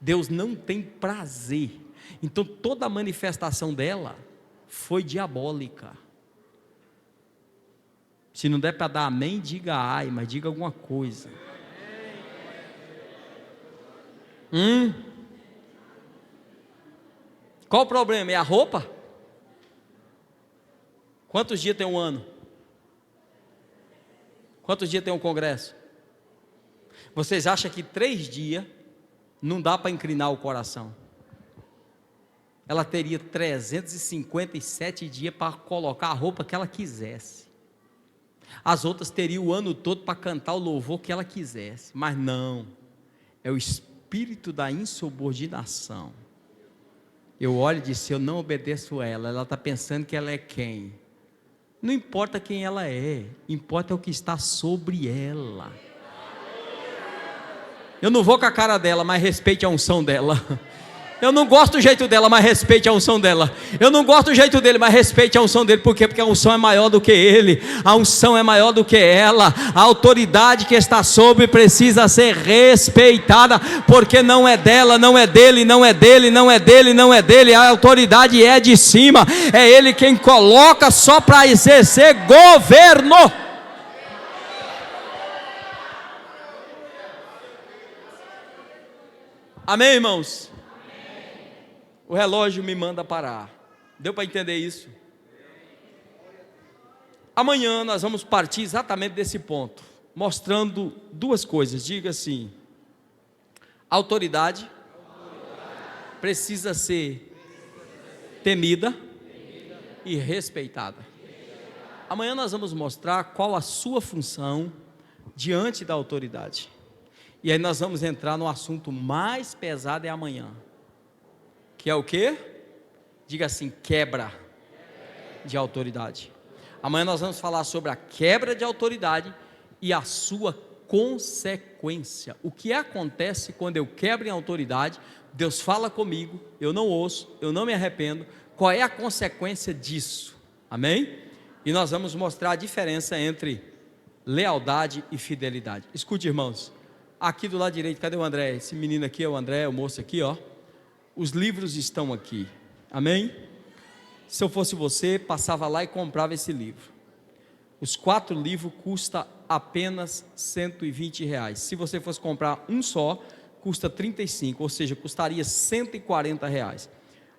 Deus não tem prazer. Então toda a manifestação dela foi diabólica. Se não der para dar amém, diga ai, mas diga alguma coisa. Qual o problema? É a roupa? Quantos dias tem um ano? Quantos dias tem um congresso? Vocês acham que 3 dias Não dá para inclinar o coração. Ela teria 357 dias para colocar a roupa que ela quisesse. As outras teriam o ano todo para cantar o louvor que ela quisesse. Mas não, é o espírito da insubordinação. Eu olho e disse, eu não obedeço a ela. Ela está pensando que ela é quem? Não importa quem ela é, importa o que está sobre ela. Eu não vou com a cara dela, mas respeite a unção dela. Eu não gosto do jeito dela, mas respeite a unção dela. Eu não gosto do jeito dele, mas respeite a unção dele. Por quê? Porque a unção é maior do que ele. A unção é maior do que ela. A autoridade que está sobre precisa ser respeitada, porque não é dela, não é dele, não é dele, não é dele, não é dele. A autoridade é de cima. É ele quem coloca só para exercer governo. Amém, irmãos? O relógio me manda parar. Deu para entender isso? Amanhã nós vamos partir exatamente desse ponto, mostrando duas coisas. Diga assim: autoridade precisa ser temida e respeitada. Amanhã nós vamos mostrar qual a sua função diante da autoridade. E aí nós vamos entrar no assunto mais pesado amanhã. Que é o quê? Diga assim, quebra de autoridade. Amanhã nós vamos falar sobre a quebra de autoridade e a sua consequência. O que acontece quando eu quebro em autoridade? Deus fala comigo, eu não ouço, eu não me arrependo. Qual é a consequência disso? Amém? E nós vamos mostrar a diferença entre lealdade e fidelidade. Escute, irmãos, aqui do lado direito, cadê o André? Esse menino aqui é o André, o moço aqui, ó. Os livros estão aqui, amém? Se eu fosse você, passava lá e comprava esse livro. Os 4 livros custam apenas R$120. Se você fosse comprar um só, custa 35, ou seja, custaria R$140.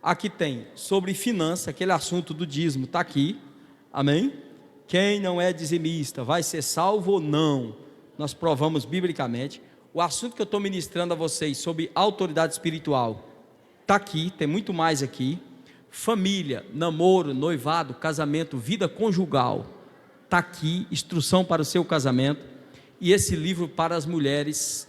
Aqui tem sobre finança, aquele assunto do dízimo, está aqui, amém? Quem não é dizimista, vai ser salvo ou não? Nós provamos biblicamente. O assunto que eu estou ministrando a vocês sobre autoridade espiritual, está aqui, tem muito mais aqui. Família, namoro, noivado, casamento, vida conjugal, está aqui, instrução para o seu casamento. E esse livro para as mulheres,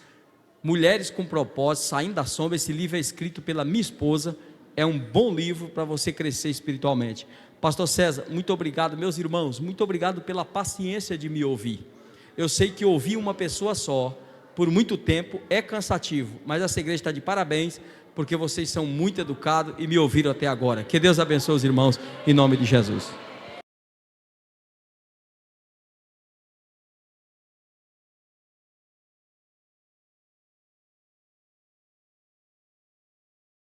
mulheres com propósito, saindo da sombra. Esse livro é escrito pela minha esposa, é um bom livro para você crescer espiritualmente. Pastor César, muito obrigado. Meus irmãos, muito obrigado pela paciência de me ouvir. Eu sei que ouvir uma pessoa só por muito tempo é cansativo, mas essa igreja está de parabéns, porque vocês são muito educados e me ouviram até agora. Que Deus abençoe os irmãos, em nome de Jesus.